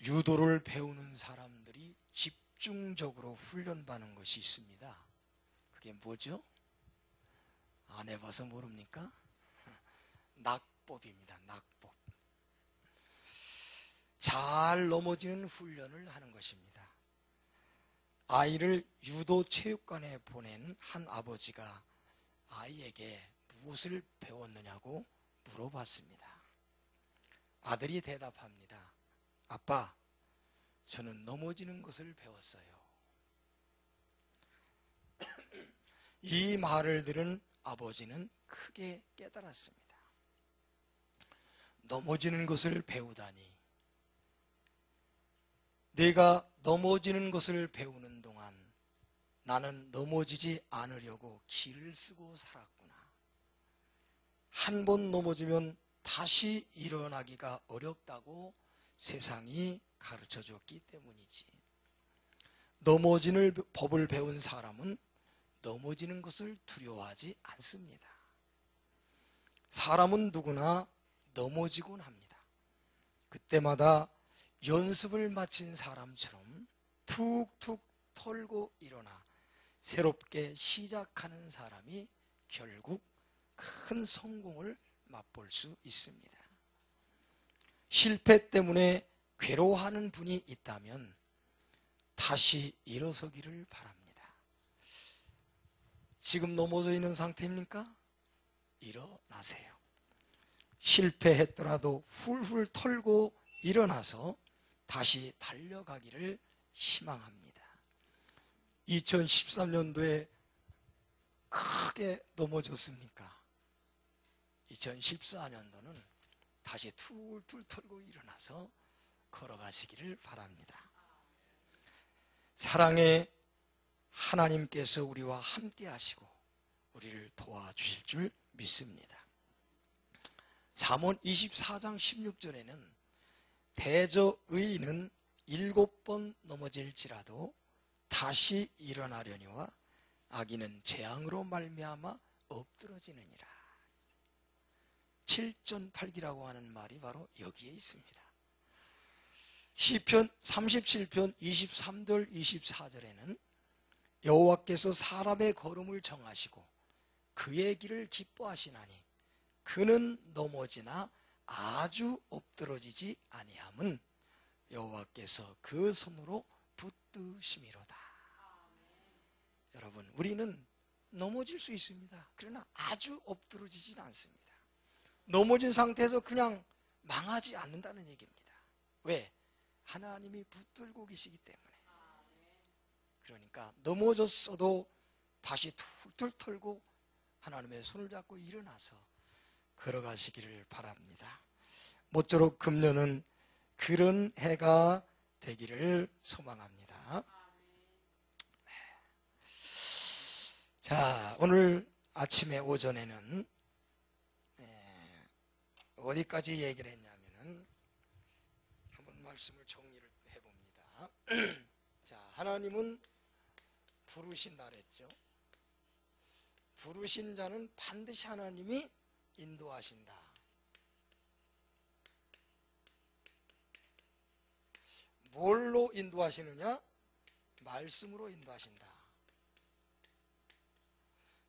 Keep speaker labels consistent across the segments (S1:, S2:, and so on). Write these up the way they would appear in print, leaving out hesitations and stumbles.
S1: 유도를 배우는 사람들이 집중적으로 훈련받는 것이 있습니다. 그게 뭐죠? 안 해봐서 모릅니까? 낙법입니다. 낙법. 잘 넘어지는 훈련을 하는 것입니다. 아이를 유도 체육관에 보낸 한 아버지가 아이에게 무엇을 배웠느냐고 물어봤습니다. 아들이 대답합니다. 아빠, 저는 넘어지는 것을 배웠어요. 이 말을 들은 아버지는 크게 깨달았습니다. 넘어지는 것을 배우다니. 내가 넘어지는 것을 배우는 동안 나는 넘어지지 않으려고 기를 쓰고 살았구나. 한 번 넘어지면 다시 일어나기가 어렵다고 세상이 가르쳐줬기 때문이지. 넘어지는 법을 배운 사람은 넘어지는 것을 두려워하지 않습니다. 사람은 누구나 넘어지곤 합니다. 그때마다 연습을 마친 사람처럼 툭툭 털고 일어나 새롭게 시작하는 사람이 결국 큰 성공을 맛볼 수 있습니다. 실패 때문에 괴로워하는 분이 있다면 다시 일어서기를 바랍니다. 지금 넘어져 있는 상태입니까? 일어나세요. 실패했더라도 훌훌 털고 일어나서 다시 달려가기를 희망합니다. 2013년도에 크게 넘어졌습니까? 2014년도는 다시 툴툴 털고 일어나서 걸어가시기를 바랍니다. 사랑의 하나님께서 우리와 함께 하시고 우리를 도와주실 줄 믿습니다. 잠언 24장 16절에는 대저의인은 7번 넘어질지라도 다시 일어나려니와 악인은 재앙으로 말미암아 엎드러지느니라. 7전팔기라고 하는 말이 바로 여기에 있습니다. 시편 37편 23절 24절에는 여호와께서 사람의 걸음을 정하시고 그의 길을 기뻐하시나니 그는 넘어지나 아주 엎드러지지 아니함은 여호와께서 그 손으로 붙드심이로다. 여러분, 우리는 넘어질 수 있습니다. 그러나 아주 엎드러지진 않습니다. 넘어진 상태에서 그냥 망하지 않는다는 얘기입니다. 왜? 하나님이 붙들고 계시기 때문에. 그러니까 넘어졌어도 다시 툴툴 털고 하나님의 손을 잡고 일어나서 걸어가시기를 바랍니다. 모쪼록 금년은 그런 해가 되기를 소망합니다. 자, 오늘 아침에 오전에는 어디까지 얘기를 했냐면은 한번 말씀을 정리를 해봅니다. 자, 하나님은 부르신다 그랬죠. 부르신 자는 반드시 하나님이 인도하신다. 뭘로 인도하시느냐? 말씀으로 인도하신다.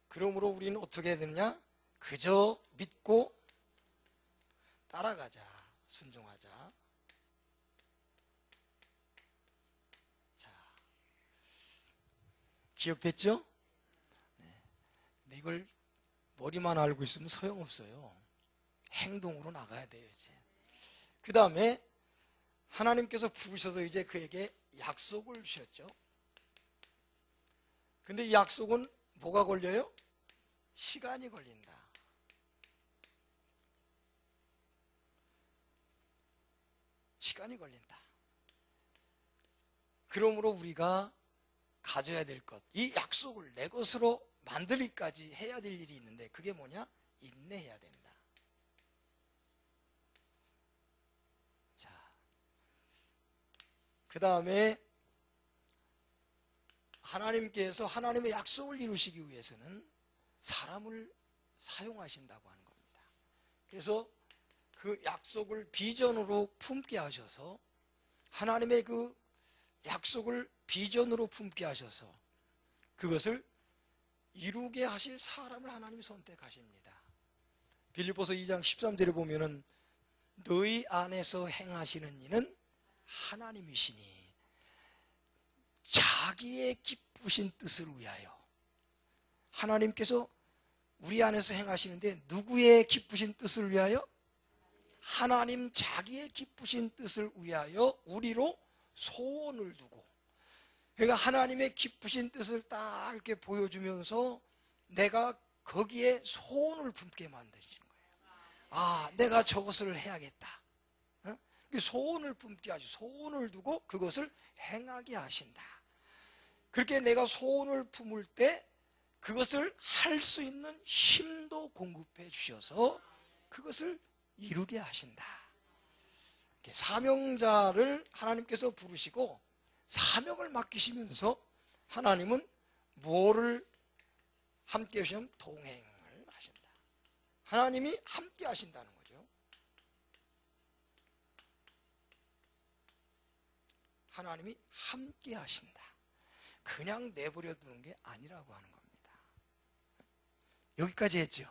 S1: 그러므로 우리는 어떻게 해야 되느냐? 그저 믿고 따라가자. 순종하자. 자, 기억됐죠? 네. 근데 이걸 머리만 알고 있으면 소용없어요. 행동으로 나가야 돼요, 이제. 그 다음에 하나님께서 부르셔서 이제 그에게 약속을 주셨죠. 근데 이 약속은 뭐가 걸려요? 시간이 걸린다. 시간이 걸린다. 그러므로 우리가 가져야 될 것, 이 약속을 내 것으로 만들기까지 해야 될 일이 있는데 그게 뭐냐? 인내해야 된다. 자, 그 다음에 하나님께서 하나님의 약속을 이루시기 위해서는 사람을 사용하신다고 하는 겁니다. 그래서 그 약속을 비전으로 품게 하셔서 하나님의 그 약속을 비전으로 품게 하셔서 그것을 이루게 하실 사람을 하나님이 선택하십니다. 빌립보서 2장 13절에 보면은 너희 안에서 행하시는 이는 하나님이시니 자기의 기쁘신 뜻을 위하여. 하나님께서 우리 안에서 행하시는데 누구의 기쁘신 뜻을 위하여? 하나님 자기의 기쁘신 뜻을 위하여 우리로 소원을 두고. 그러니까 하나님의 기쁘신 뜻을 딱 이렇게 보여주면서 내가 거기에 소원을 품게 만드시는 거예요. 아, 내가 저것을 해야겠다. 소원을 품게 하시고 소원을 두고 그것을 행하게 하신다. 그렇게 내가 소원을 품을 때 그것을 할 수 있는 힘도 공급해 주셔서 그것을 이루게 하신다. 사명자를 하나님께서 부르시고 사명을 맡기시면서 하나님은 뭐를 함께 하시면 동행을 하신다. 하나님이 함께 하신다는 거죠. 하나님이 함께 하신다. 그냥 내버려 두는 게 아니라고 하는 겁니다. 여기까지 했죠.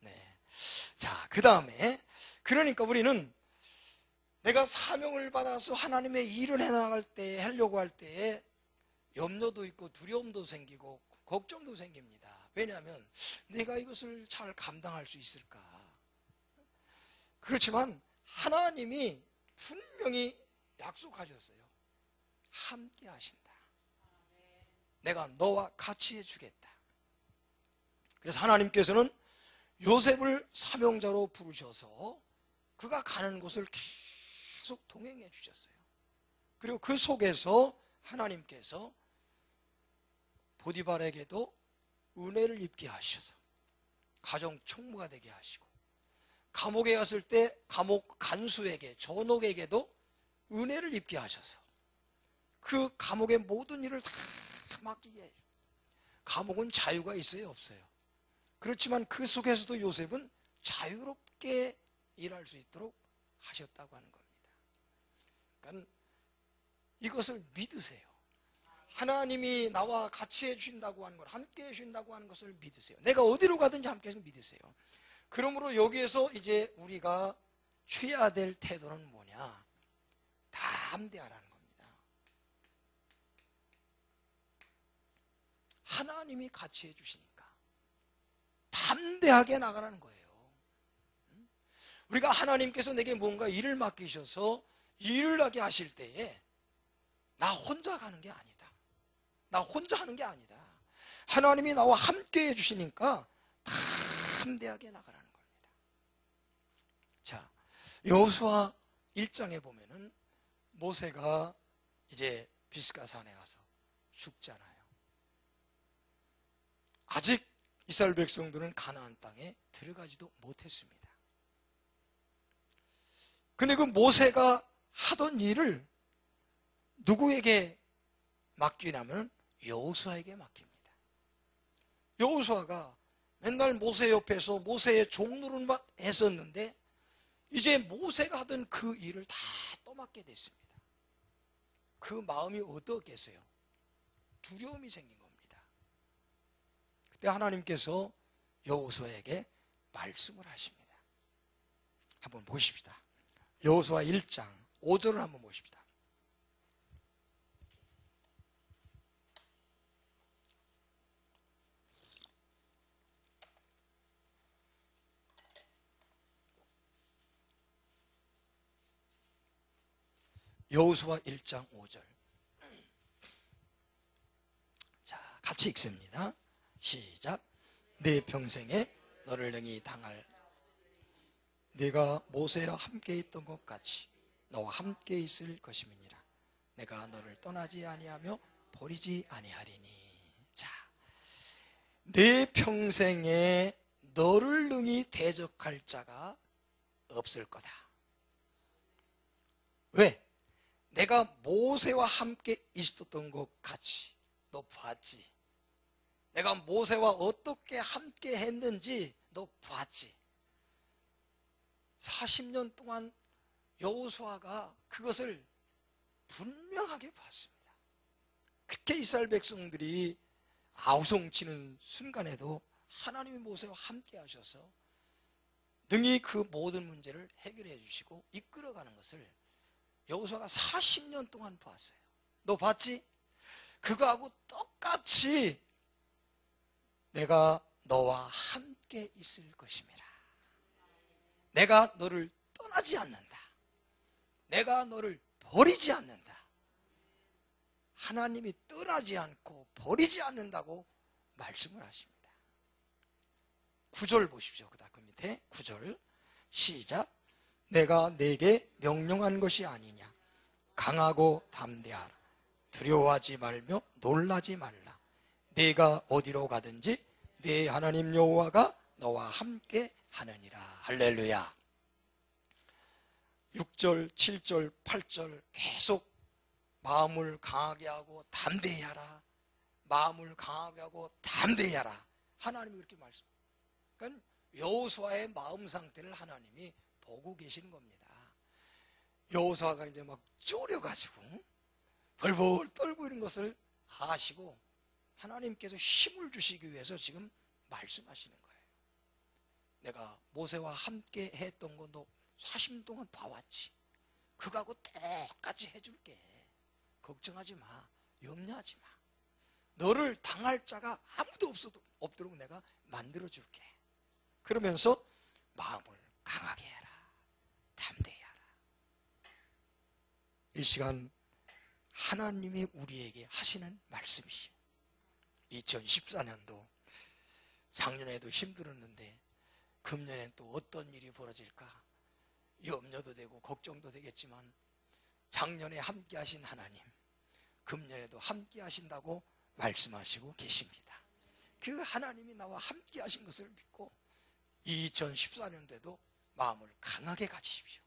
S1: 네. 자, 그 다음에 그러니까 우리는 내가 사명을 받아서 하나님의 일을 해나갈 때, 하려고 할 때에 염려도 있고 두려움도 생기고 걱정도 생깁니다. 왜냐하면 내가 이것을 잘 감당할 수 있을까? 그렇지만 하나님이 분명히 약속하셨어요. 함께 하신다. 내가 너와 같이 해주겠다. 그래서 하나님께서는 요셉을 사명자로 부르셔서 그가 가는 곳을 계속 동행해 주셨어요. 그리고 그 속에서 하나님께서 보디발에게도 은혜를 입게 하셔서 가정 총무가 되게 하시고 감옥에 갔을 때 감옥 간수에게 전옥에게도 은혜를 입게 하셔서 그 감옥의 모든 일을 다 맡기게 해요. 감옥은 자유가 있어요, 없어요? 그렇지만 그 속에서도 요셉은 자유롭게 일할 수 있도록 하셨다고 하는 겁니다. 그러니까 이것을 믿으세요. 하나님이 나와 같이 해주신다고 하는 것, 함께 해주신다고 하는 것을 믿으세요. 내가 어디로 가든지 함께 해서 믿으세요. 그러므로 여기에서 이제 우리가 취해야 될 태도는 뭐냐? 담대하라는 겁니다. 하나님이 같이 해주시니까 담대하게 나가라는 거예요. 우리가 하나님께서 내게 뭔가 일을 맡기셔서 일을 하게 하실 때에 나 혼자 가는 게 아니다. 나 혼자 하는 게 아니다. 하나님이 나와 함께 해주시니까 담대하게 나가라는 겁니다. 자, 여호수아 1장에 보면은 모세가 이제 비스가산에 가서 죽잖아요. 아직 이스라엘 백성들은 가나안 땅에 들어가지도 못했습니다. 근데 그 모세가 하던 일을 누구에게 맡기냐면 여호수아에게 맡깁니다. 여호수아가 맨날 모세 옆에서 모세의 종노릇만 했었는데 이제 모세가 하던 그 일을 다 떠맡게 됐습니다. 그 마음이 어떻겠어요? 두려움이 생긴 겁니다. 그때 하나님께서 여호수아에게 말씀을 하십니다. 한번 보십시다. 여호수아 1장 5절을 한번 보십시다. 여호수아 1장 5절. 자, 같이 읽습니다. 시작. 내 평생에 너를 능히 당할 네가 모세와 함께 있던 것 같이 너와 함께 있을 것임이니라. 내가 너를 떠나지 아니하며 버리지 아니하리니. 자, 내 평생에 너를 능히 대적할 자가 없을 거다. 왜? 내가 모세와 함께 있었던 것 같이 너 봤지? 내가 모세와 어떻게 함께 했는지 너 봤지? 40년 동안 여호수아가 그것을 분명하게 봤습니다. 그렇게 이스라엘 백성들이 아우성치는 순간에도 하나님이 모세와 함께 하셔서 능히 그 모든 문제를 해결해 주시고 이끌어가는 것을 여호수아가 40년 동안 봤어요. 너 봤지? 그거하고 똑같이 내가 너와 함께 있을 것임이라. 내가 너를 떠나지 않는다. 내가 너를 버리지 않는다. 하나님이 떠나지 않고 버리지 않는다고 말씀을 하십니다. 9절 보십시오. 그 밑에 9절 시작. 내가 내게 명령한 것이 아니냐. 강하고 담대하라. 두려워하지 말며 놀라지 말라. 네가 어디로 가든지 네 하나님 여호와가 너와 함께 하느니라. 할렐루야. 6절, 7절, 8절 계속 마음을 강하게 하고 담대히 하라. 마음을 강하게 하고 담대히 하라. 하나님이 그렇게 말씀합니다. 그러니까 여호수아의 마음 상태를 하나님이 보고 계시는 겁니다. 여호수아가 이제 막 쫄여가지고 벌벌 떨고 있는 것을 아시고 하나님께서 힘을 주시기 위해서 지금 말씀하시는 거예요. 내가 모세와 함께 했던 거 너 40년 동안 봐왔지. 그거하고 똑같이 해줄게. 걱정하지 마. 염려하지 마. 너를 당할 자가 아무도 없도록 내가 만들어줄게. 그러면서 마음을 강하게 해라. 담대히 하라. 이 시간 하나님이 우리에게 하시는 말씀이시오. 2014년도 작년에도 힘들었는데 금년엔 또 어떤 일이 벌어질까 염려도 되고 걱정도 되겠지만 작년에 함께 하신 하나님 금년에도 함께 하신다고 말씀하시고 계십니다. 그 하나님이 나와 함께 하신 것을 믿고 2014년도에도 마음을 강하게 가지십시오.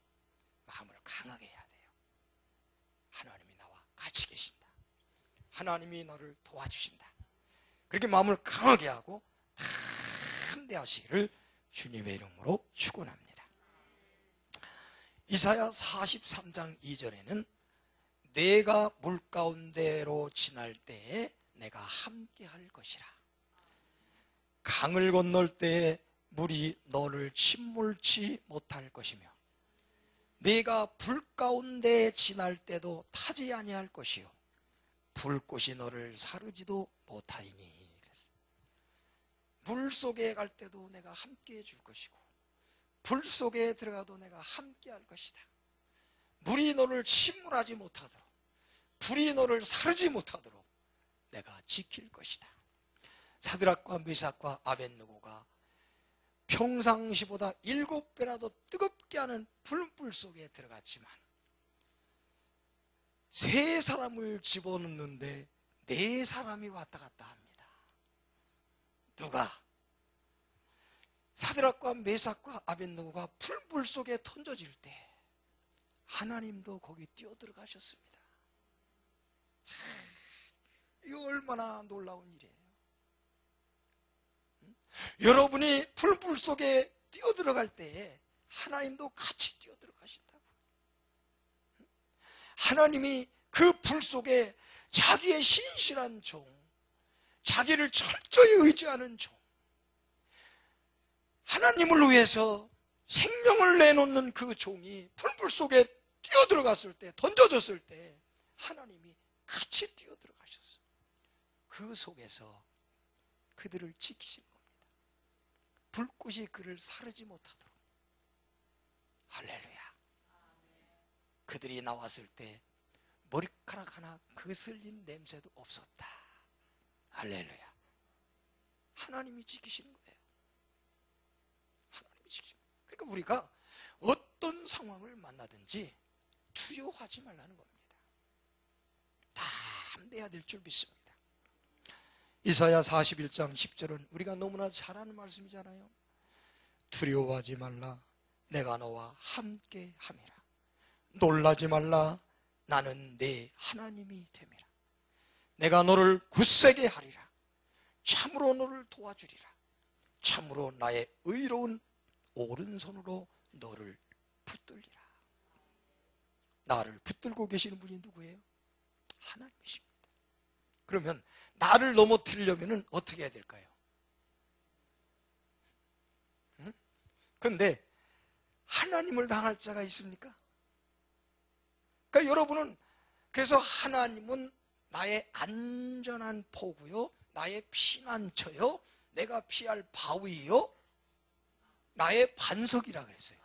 S1: 마음을 강하게 해야 돼요. 하나님이 나와 같이 계신다. 하나님이 너를 도와주신다. 그렇게 마음을 강하게 하고 담대하시기를 주님의 이름으로 축원합니다. 이사야 43장 2절에는 내가 물가운데로 지날 때에 내가 함께 할 것이라. 강을 건널 때에 물이 너를 침몰치 못할 것이며 네가 불 가운데 지날 때도 타지 아니할 것이요 불꽃이 너를 사르지도 못하리니. 물 속에 갈 때도 내가 함께 해줄 것이고 불 속에 들어가도 내가 함께 할 것이다. 물이 너를 침몰하지 못하도록 불이 너를 사르지 못하도록 내가 지킬 것이다. 사드락과 메삭과 아벳느고가 평상시보다 7배라도 뜨겁게 하는 불불 속에 들어갔지만 3사람을 집어넣는데 4사람이 왔다 갔다 합니다. 누가? 사드락과 메삭과 아벳느고가 불불 속에 던져질 때 하나님도 거기 뛰어들어가셨습니다. 참, 이거 얼마나 놀라운 일이에요. 여러분이 불불 속에 뛰어들어갈 때에 하나님도 같이 뛰어들어가신다고. 하나님이 그 불 속에 자기의 신실한 종, 자기를 철저히 의지하는 종, 하나님을 위해서 생명을 내놓는 그 종이 불불 속에 뛰어들어갔을 때, 던져졌을 때 하나님이 같이 뛰어들어가셨어요. 그 속에서 그들을 지키신 겁니다. 불꽃이 그를 사르지 못하도록. 할렐루야. 그들이 나왔을 때 머리카락 하나 그슬린 냄새도 없었다. 할렐루야. 하나님이 지키시는 거예요. 하나님이 지키시는 거예요. 그러니까 우리가 어떤 상황을 만나든지 두려워하지 말라는 겁니다. 담대해야 될 줄 믿습니다. 이사야 41장 10절은 우리가 너무나 잘 아는 말씀이잖아요. 두려워하지 말라. 내가 너와 함께 함이라. 놀라지 말라. 나는 네 하나님이 됨이라. 내가 너를 굳세게 하리라. 참으로 너를 도와주리라. 참으로 나의 의로운 오른손으로 너를 붙들리라. 나를 붙들고 계시는 분이 누구예요? 하나님이십니다. 그러면 나를 넘어뜨리려면 어떻게 해야 될까요? 그런데 하나님을 당할 자가 있습니까? 그러니까 여러분은, 그래서 하나님은 나의 안전한 포구요, 나의 피난처요, 내가 피할 바위요, 나의 반석이라 그랬어요.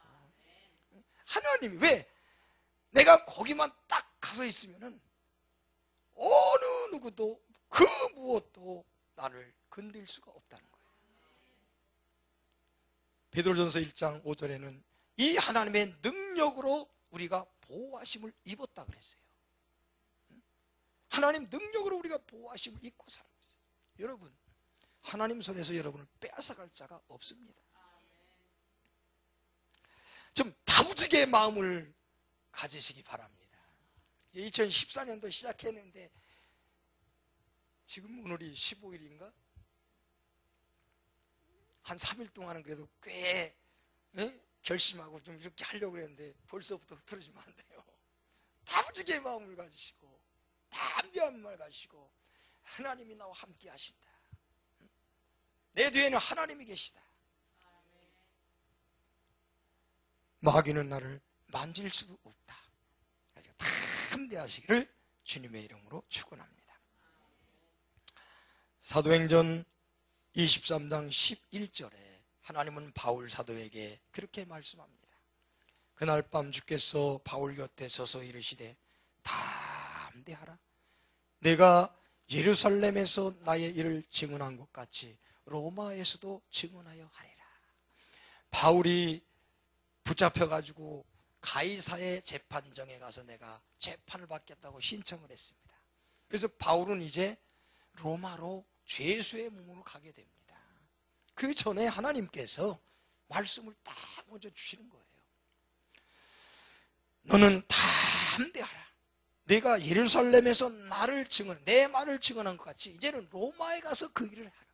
S1: 하나님이 왜? 내가 거기만 딱 가서 있으면은 어느 누구도 그 무엇도 나를 건들 수가 없다는 거예요. 베드로전서 1장 5절에는 이 하나님의 능력으로 우리가 보호하심을 입었다 그랬어요. 하나님 능력으로 우리가 보호하심을 입고 살고 있어요. 여러분, 하나님 손에서 여러분을 빼앗아갈 자가 없습니다. 좀 다부지게 마음을 가지시기 바랍니다. 2014년도 시작했는데 지금 오늘이 15일인가? 한 3일 동안은 그래도 꽤 결심하고 좀 이렇게 하려고 했는데 벌써부터 흐트러지면 안 돼요. 다부지게 마음을 가지시고 담대한 말 가지시고 하나님이 나와 함께 하신다. 내 뒤에는 하나님이 계시다. 마귀는 나를 만질 수 없다. 담대하시기를 주님의 이름으로 축원합니다. 사도행전 23장 11절에 하나님은 바울 사도에게 그렇게 말씀합니다. 그날 밤 주께서 바울 곁에 서서 이르시되 담대하라. 내가 예루살렘에서 나의 일을 증언한 것 같이 로마에서도 증언하여 하리라. 바울이 붙잡혀가지고 가이사의 재판정에 가서 내가 재판을 받겠다고 신청을 했습니다. 그래서 바울은 이제 로마로 죄수의 몸으로 가게 됩니다. 그 전에 하나님께서 말씀을 딱 먼저 주시는 거예요. 너는 담대하라. 내가 예루살렘에서 내 말을 증언한 것 같이 이제는 로마에 가서 그 일을 하라.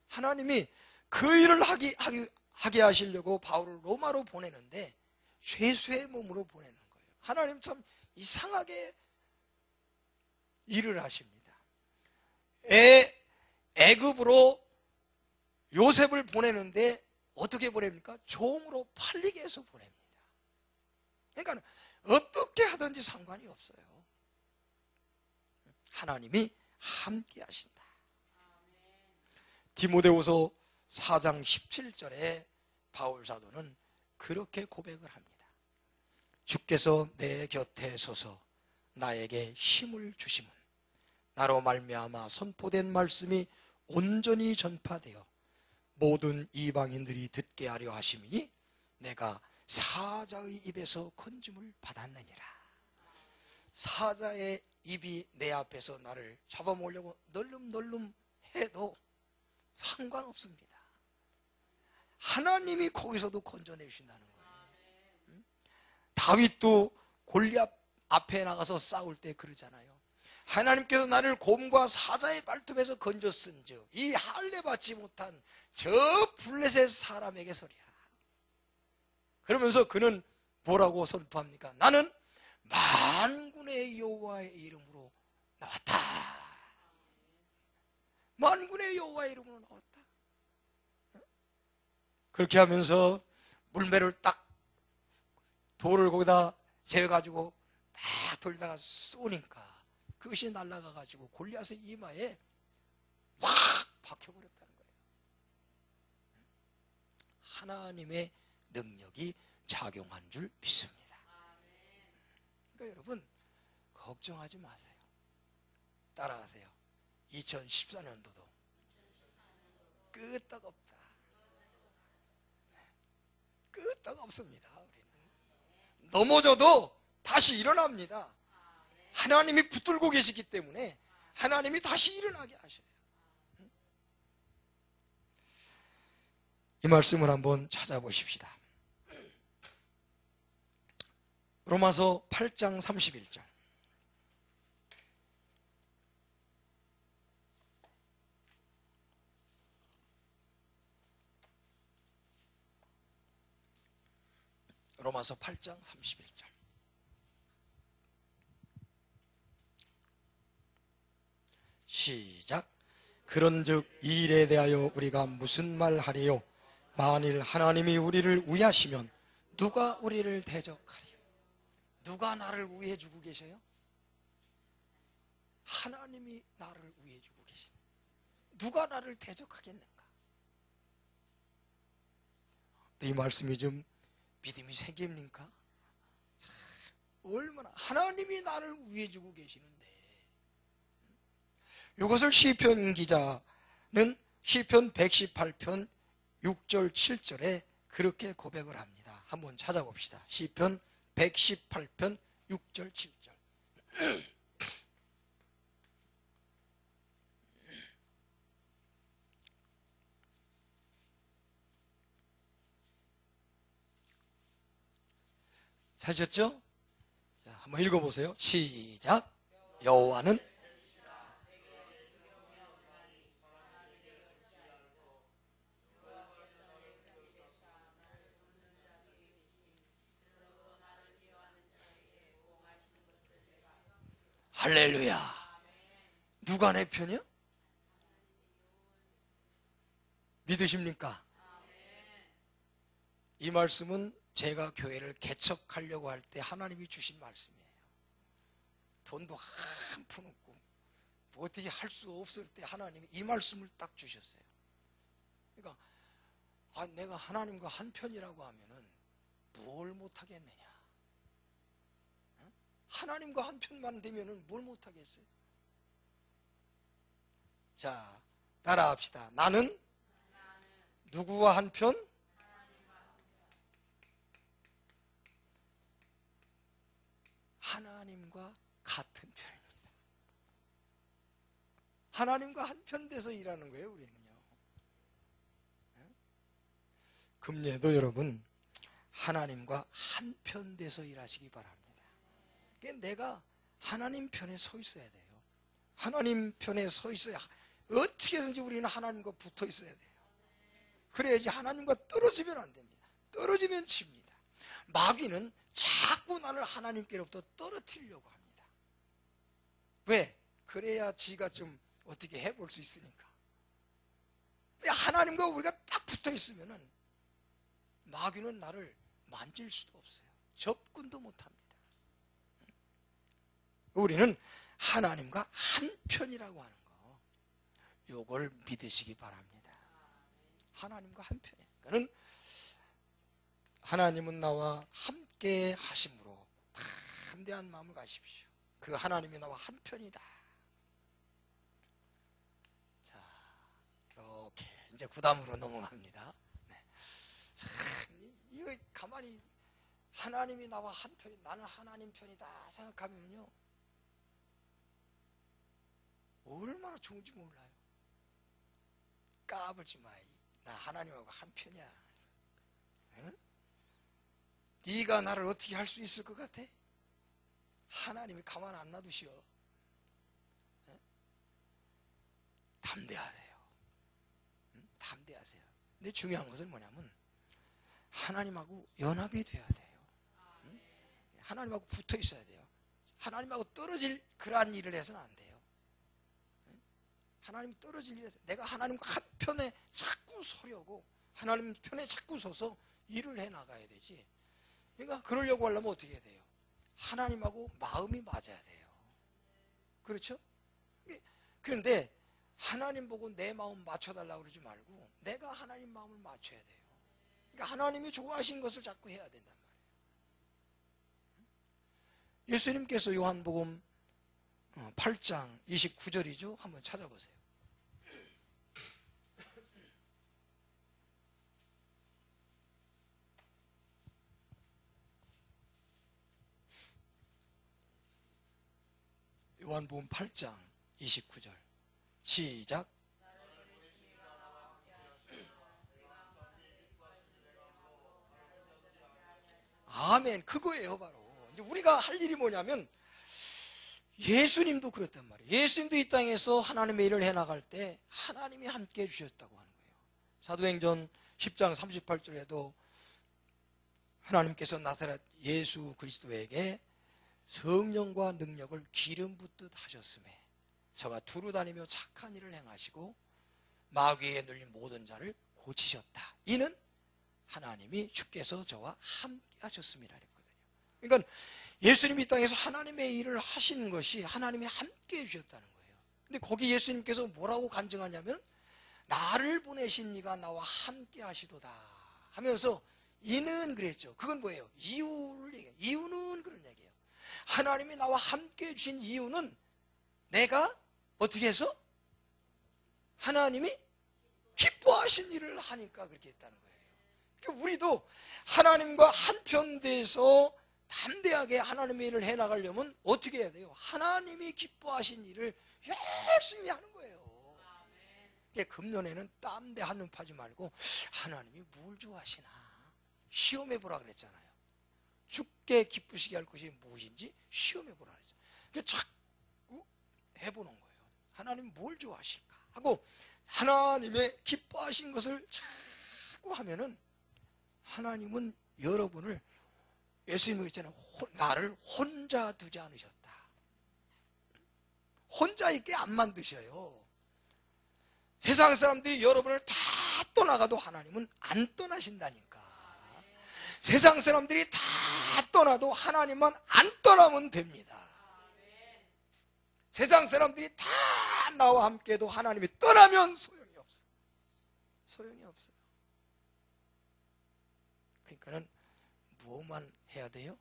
S1: 하나님이 그 일을 하게 하시려고 바울을 로마로 보내는데 죄수의 몸으로 보내는 거예요. 하나님 참 이상하게 일을 하십니다. 애굽으로 요셉을 보내는데 어떻게 보냅니까? 종으로 팔리게 해서 보냅니다. 그러니까 어떻게 하든지 상관이 없어요. 하나님이 함께 하신다. 디모데후서 4장 17절에 바울 사도는 그렇게 고백을 합니다. 주께서 내 곁에 서서 나에게 힘을 주심은 나로 말미암아 선포된 말씀이 온전히 전파되어 모든 이방인들이 듣게 하려 하심이니 내가 사자의 입에서 건짐을 받았느니라. 사자의 입이 내 앞에서 나를 잡아먹으려고 널름널름 해도 상관없습니다. 하나님이 거기서도 건져내 주신다는 거예요. 다윗도 골리앗 앞에 나가서 싸울 때 그러잖아요. 하나님께서 나를 곰과 사자의 발톱에서 건졌은즉 이 할례 받지 못한 저 블레셋 사람에게서리야. 그러면서 그는 뭐라고 선포합니까? 나는 만군의 여호와의 이름으로 나왔다. 만군의 여호와의 이름으로 나왔다. 그렇게 하면서 물매를 딱 돌을 거기다 재가지고 막 돌다가 쏘니까 그것이 날아가가지고 골리앗의 이마에 확 박혀버렸다는 거예요. 하나님의 능력이 작용한 줄 믿습니다. 그러니까 여러분 걱정하지 마세요. 따라하세요. 2014년도도 끄떡없다. 끄떡없습니다. 우리는 넘어져도 다시 일어납니다. 하나님이 붙들고 계시기 때문에 하나님이 다시 일어나게 하셔요. 이 말씀을 한번 찾아보십시다. 로마서 8장 31절. 로마서 8장 31절. 시작. 그런즉 이 일에 대하여 우리가 무슨 말 하리요? 만일 하나님이 우리를 위하시면 누가 우리를 대적하리요? 누가 나를 위해주고 계셔요? 하나님이 나를 위해주고 계시네. 누가 나를 대적하겠는가? 이 말씀이 좀 믿음이 생깁니까? 얼마나 하나님이 나를 위해주고 계시는데, 이것을 시편 기자는 시편 118편 6절 7절에 그렇게 고백을 합니다. 한번 찾아봅시다. 시편 118편 6절 7절. 찾으셨죠? 자, 한번 읽어보세요. 시작. 여호와는 할렐루야. 누가 내 편이요? 믿으십니까? 이 말씀은 제가 교회를 개척하려고 할 때 하나님이 주신 말씀이에요. 돈도 한 푼 없고 뭐 어떻게 할 수 없을 때 하나님이 이 말씀을 딱 주셨어요. 그러니까 내가 하나님과 한 편이라고 하면은 뭘 못하겠느냐? 하나님과 한 편만 되면은 뭘 못하겠어요? 자, 따라합시다. 나는 누구와 한 편? 하나님과 같은 편입니다. 하나님과 한 편 돼서 일하는 거예요, 우리는요. 금년에도 여러분 하나님과 한 편 돼서 일하시기 바랍니다. 내가 하나님 편에 서 있어야 돼요. 하나님 편에 서 있어야, 어떻게든지 우리는 하나님과 붙어 있어야 돼요. 그래야지 하나님과 떨어지면 안 됩니다. 떨어지면 집니다. 마귀는 자꾸 나를 하나님께로부터 떨어뜨리려고 합니다. 왜? 그래야 지가 좀 어떻게 해볼 수 있으니까. 하나님과 우리가 딱 붙어 있으면은 마귀는 나를 만질 수도 없어요. 접근도 못합니다. 우리는 하나님과 한 편이라고 하는 거, 요걸 믿으시기 바랍니다. 하나님과 한 편이에요. 그러니까 하나님은 나와 함께 하심으로 담대한 마음을 가십시오. 그 하나님이 나와 한 편이다. 자, 이렇게 이제 그 다음으로 넘어갑니다. 네. 참, 이거 가만히 하나님이 나와 한 편이, 나는 하나님 편이다 생각하면요, 얼마나 좋은지 몰라요. 까불지 마. 나 하나님하고 한 편이야. 응? 네가 나를 어떻게 할 수 있을 것 같아? 하나님이 가만 안 놔두시오. 응? 담대하세요. 응? 담대하세요. 근데 중요한 것은 뭐냐면 하나님하고 연합이 돼야 돼요. 응? 하나님하고 붙어 있어야 돼요. 하나님하고 떨어질 그러한 일을 해서는 안 돼요. 하나님 떨어질 일에서 내가 하나님과 한 편에 자꾸 서려고, 하나님 편에 자꾸 서서 일을 해 나가야 되지. 그러니까 그러려고 하려면 어떻게 해야 돼요? 하나님하고 마음이 맞아야 돼요. 그렇죠? 그런데 하나님 보고 내 마음 맞춰달라고 그러지 말고 내가 하나님 마음을 맞춰야 돼요. 그러니까 하나님이 좋아하신 것을 자꾸 해야 된단 말이에요. 예수님께서 요한복음 8장 29절이죠. 한번 찾아보세요. 요한복음 8장 29절 시작. 아멘. 그거예요 바로. 이제 우리가 할 일이 뭐냐면, 예수님도 그랬단 말이에요. 예수님도 이 땅에서 하나님의 일을 해나갈 때 하나님이 함께 해주셨다고 하는 거예요. 사도행전 10장 38절에도 하나님께서 나사렛 예수 그리스도에게 성령과 능력을 기름 붓듯 하셨음에 저가 두루 다니며 착한 일을 행하시고 마귀에 눌린 모든 자를 고치셨다. 이는 하나님이 주께서 저와 함께 하셨음이라 그랬거든요. 그러니까 예수님이 이 땅에서 하나님의 일을 하시는 것이 하나님이 함께 해주셨다는 거예요. 근데 거기 예수님께서 뭐라고 간증하냐면 나를 보내신 이가 나와 함께 하시도다 하면서 이는 그랬죠. 그건 뭐예요? 이유를 얘기해요. 이유는 그런 얘기예요. 하나님이 나와 함께 해주신 이유는 내가 어떻게 해서? 하나님이 기뻐하신 일을 하니까 그렇게 했다는 거예요. 그러니까 우리도 하나님과 한편 돼서 담대하게 하나님의 일을 해나가려면 어떻게 해야 돼요? 하나님이 기뻐하신 일을 열심히 하는 거예요. 그러니까 금년에는 땀대 한눈 파지 말고 하나님이 뭘 좋아하시나 시험해보라 그랬잖아요. 주께 기쁘시게 할 것이 무엇인지 시험해보라 그랬잖아요. 그러니까 자꾸 해보는 거예요. 하나님 뭘 좋아하실까 하고 하나님의 기뻐하신 것을 자꾸 하면은 하나님은 여러분을 예수님이 있잖아요. 나를 혼자 두지 않으셨다. 혼자 있게 안 만드셔요. 세상 사람들이 여러분을 다 떠나가도 하나님은 안 떠나신다니까. 세상 사람들이 다 떠나도 하나님만 안 떠나면 됩니다. 세상 사람들이 다 나와 함께도 하나님이 떠나면 소용이 없어요. 소용이 없어요. 그러니까는 무엇만 해야 돼요?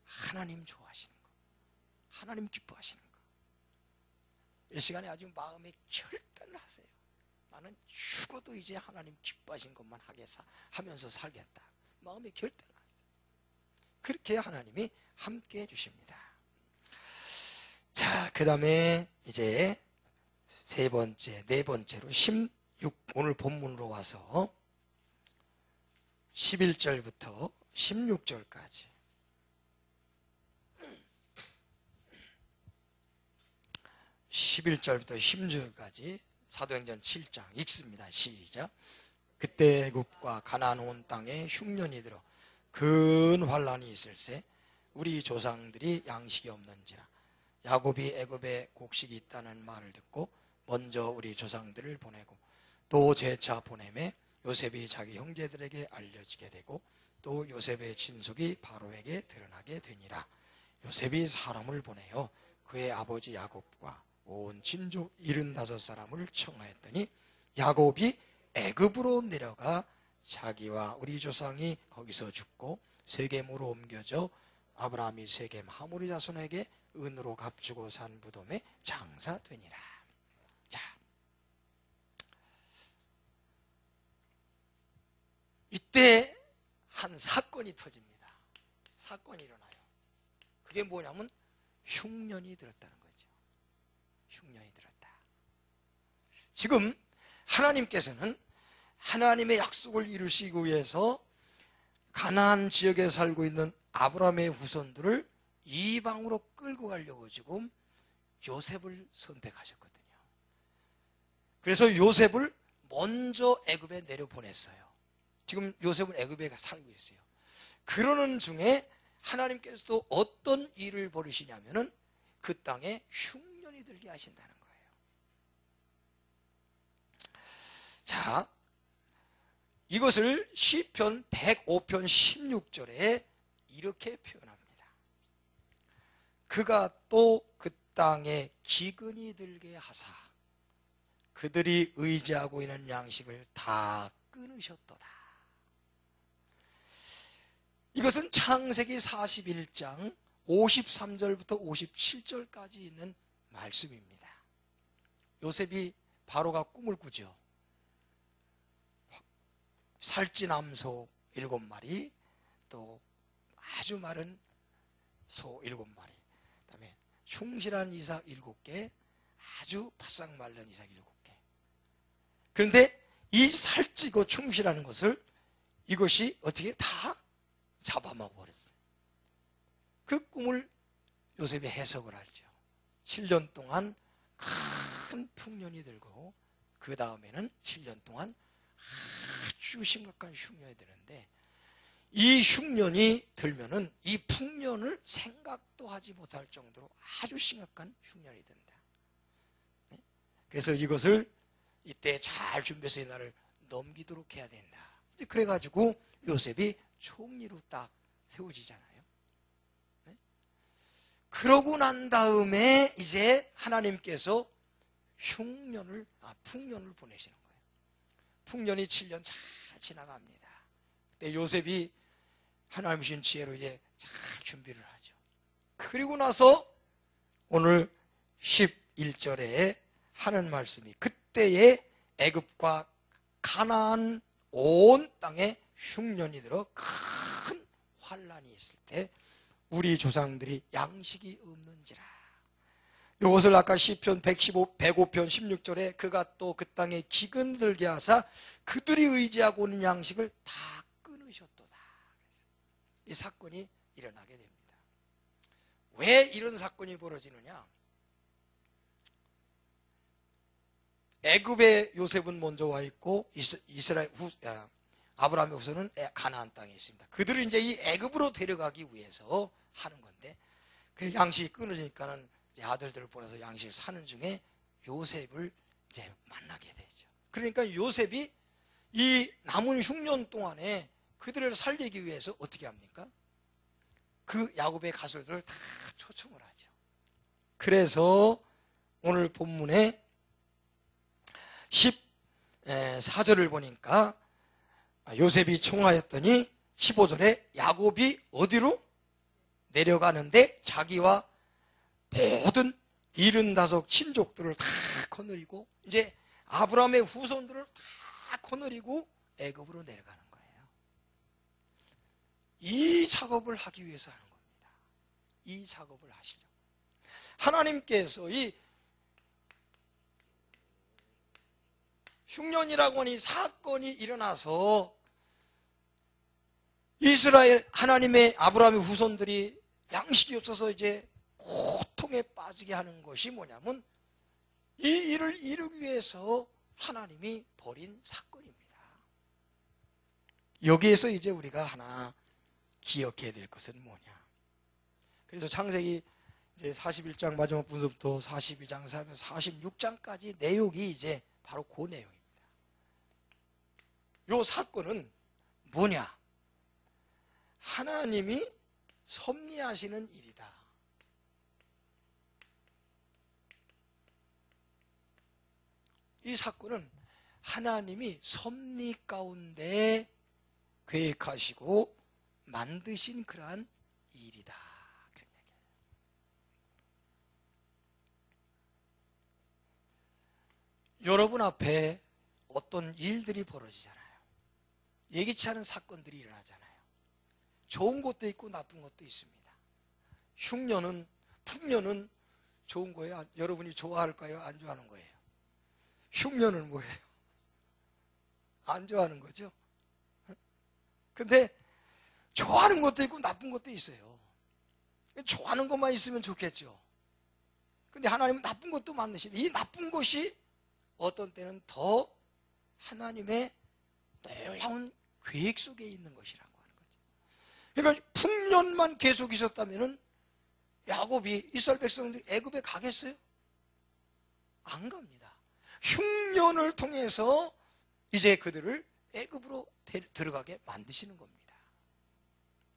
S1: 하나님 좋아하시는 거. 하나님 기뻐하시는 거. 이 시간에 아주 마음에 결단을 하세요. 나는 죽어도 이제 하나님 기뻐하신 것만 하면서 살겠다. 마음에 결단을 하세요. 그렇게 하나님이 함께 해주십니다. 자, 그 다음에 이제 네 번째로 오늘 본문으로 와서 11절부터 16절까지 11절부터 16절까지 사도행전 7장 읽습니다. 시작. 그때 애굽과 가나안 온 땅에 흉년이 들어 큰 환란이 있을세 우리 조상들이 양식이 없는지라 야곱이 애굽에 곡식이 있다는 말을 듣고 먼저 우리 조상들을 보내고 또 재차 보내매 요셉이 자기 형제들에게 알려지게 되고 또 요셉의 친속이 바로에게 드러나게 되니라. 요셉이 사람을 보내어 그의 아버지 야곱과 온 친족 75사람을 청하였더니 야곱이 애굽으로 내려가 자기와 우리 조상이 거기서 죽고 세겜으로 옮겨져 아브라함이 세겜 하모리 자손에게 은으로 값주고 산 무덤에 장사되니라. 자, 이때 한 사건이 터집니다. 사건이 일어나요. 그게 뭐냐면 흉년이 들었다는 거죠. 흉년이 들었다. 지금 하나님께서는 하나님의 약속을 이루시기 위해서 가나안 지역에 살고 있는 아브라함의 후손들을 이방으로 끌고 가려고 지금 요셉을 선택하셨거든요. 그래서 요셉을 먼저 애굽에 내려보냈어요. 지금 요셉은 애굽에 살고 있어요. 그러는 중에 하나님께서도 어떤 일을 벌이시냐면은 그 땅에 흉년이 들게 하신다는 거예요. 자, 이것을 시편 105편 16절에 이렇게 표현합니다. 그가 또 그 땅에 기근이 들게 하사 그들이 의지하고 있는 양식을 다 끊으셨도다. 이것은 창세기 41장 53절부터 57절까지 있는 말씀입니다. 요셉이 바로가 꿈을 꾸죠. 살찐암소 7마리, 또 아주 마른 소 7마리, 그 다음에 충실한 이삭 7개, 아주 바싹 말른 이삭 7개. 그런데 이 살찌고 충실하는 것을 이것이 어떻게 다 잡아먹어 버렸어요. 그 꿈을 요셉이 해석을 하죠. 7년 동안 큰 풍년이 들고 그 다음에는 7년 동안 아주 심각한 흉년이 드는데 이 흉년이 들면은 이 풍년을 생각도 하지 못할 정도로 아주 심각한 흉년이 든다. 그래서 이것을 이때 잘 준비해서 이 날을 넘기도록 해야 된다. 그래가지고 요셉이 총리로 딱 세워지잖아요. 네? 그러고 난 다음에 이제 하나님께서 풍년을 보내시는 거예요. 풍년이 7년 잘 지나갑니다. 그때 요셉이 하나님 주신 지혜로 이제 잘 준비를 하죠. 그리고 나서 오늘 11절에 하는 말씀이 그때의 애굽과 가나안 온 땅에 흉년이 들어 큰 환란이 있을 때 우리 조상들이 양식이 없는지라. 이것을 아까 시편 105편 16절에 그가 또 그 땅에 기근 들게 하사 그들이 의지하고 있는 양식을 다 끊으셨도다. 이 사건이 일어나게 됩니다. 왜 이런 사건이 벌어지느냐? 애굽에 요셉은 먼저 와 있고 아브라함의 후손은 가나안 땅에 있습니다. 그들은 이제 이 애굽으로 데려가기 위해서 하는 건데 그 양식이 끊어지니까는 아들들을 보내서 양식을 사는 중에 요셉을 이제 만나게 되죠. 그러니까 요셉이 이 남은 흉년 동안에 그들을 살리기 위해서 어떻게 합니까? 그 야곱의 가설들을 다 초청을 하죠. 그래서 오늘 본문에 14절을 보니까 요셉이 청하였더니 15절에 야곱이 어디로 내려가는데 자기와 모든 75 친족들을 다 거느리고 이제 아브라함의 후손들을 다 거느리고 애굽으로 내려가는 거예요. 이 작업을 하기 위해서 하는 겁니다. 이 작업을 하시려고. 하나님께서 이 흉년이라고 하는 사건이 일어나서 이스라엘 하나님의 아브라함의 후손들이 양식이 없어서 이제 고통에 빠지게 하는 것이 뭐냐면 이 일을 이루기 위해서 하나님이 벌인 사건입니다. 여기에서 이제 우리가 하나 기억해야 될 것은 뭐냐? 그래서 창세기 이제 41장 마지막 부분부터 42장, 46장까지 내용이 이제 바로 그 내용입니다. 이 사건은 뭐냐? 하나님이 섭리하시는 일이다. 이 사건은 하나님이 섭리 가운데 계획하시고 만드신 그러한 일이다. 그런 얘기예요. 여러분 앞에 어떤 일들이 벌어지잖아요. 예기치 않은 사건들이 일어나잖아요. 좋은 것도 있고 나쁜 것도 있습니다. 풍년은 좋은 거예요? 여러분이 좋아할까요? 안 좋아하는 거예요? 흉년은 뭐예요? 안 좋아하는 거죠? 근데 좋아하는 것도 있고 나쁜 것도 있어요. 좋아하는 것만 있으면 좋겠죠. 근데 하나님은 나쁜 것도 만드시는데 이 나쁜 것이 어떤 때는 더 하나님의 놀라운 계획 속에 있는 것이라고 하는 거죠. 그러니까 풍년만 계속 있었다면은 야곱이 이스라엘 백성들이 애굽에 가겠어요? 안 갑니다. 흉년을 통해서 이제 그들을 애굽으로 들어가게 만드시는 겁니다.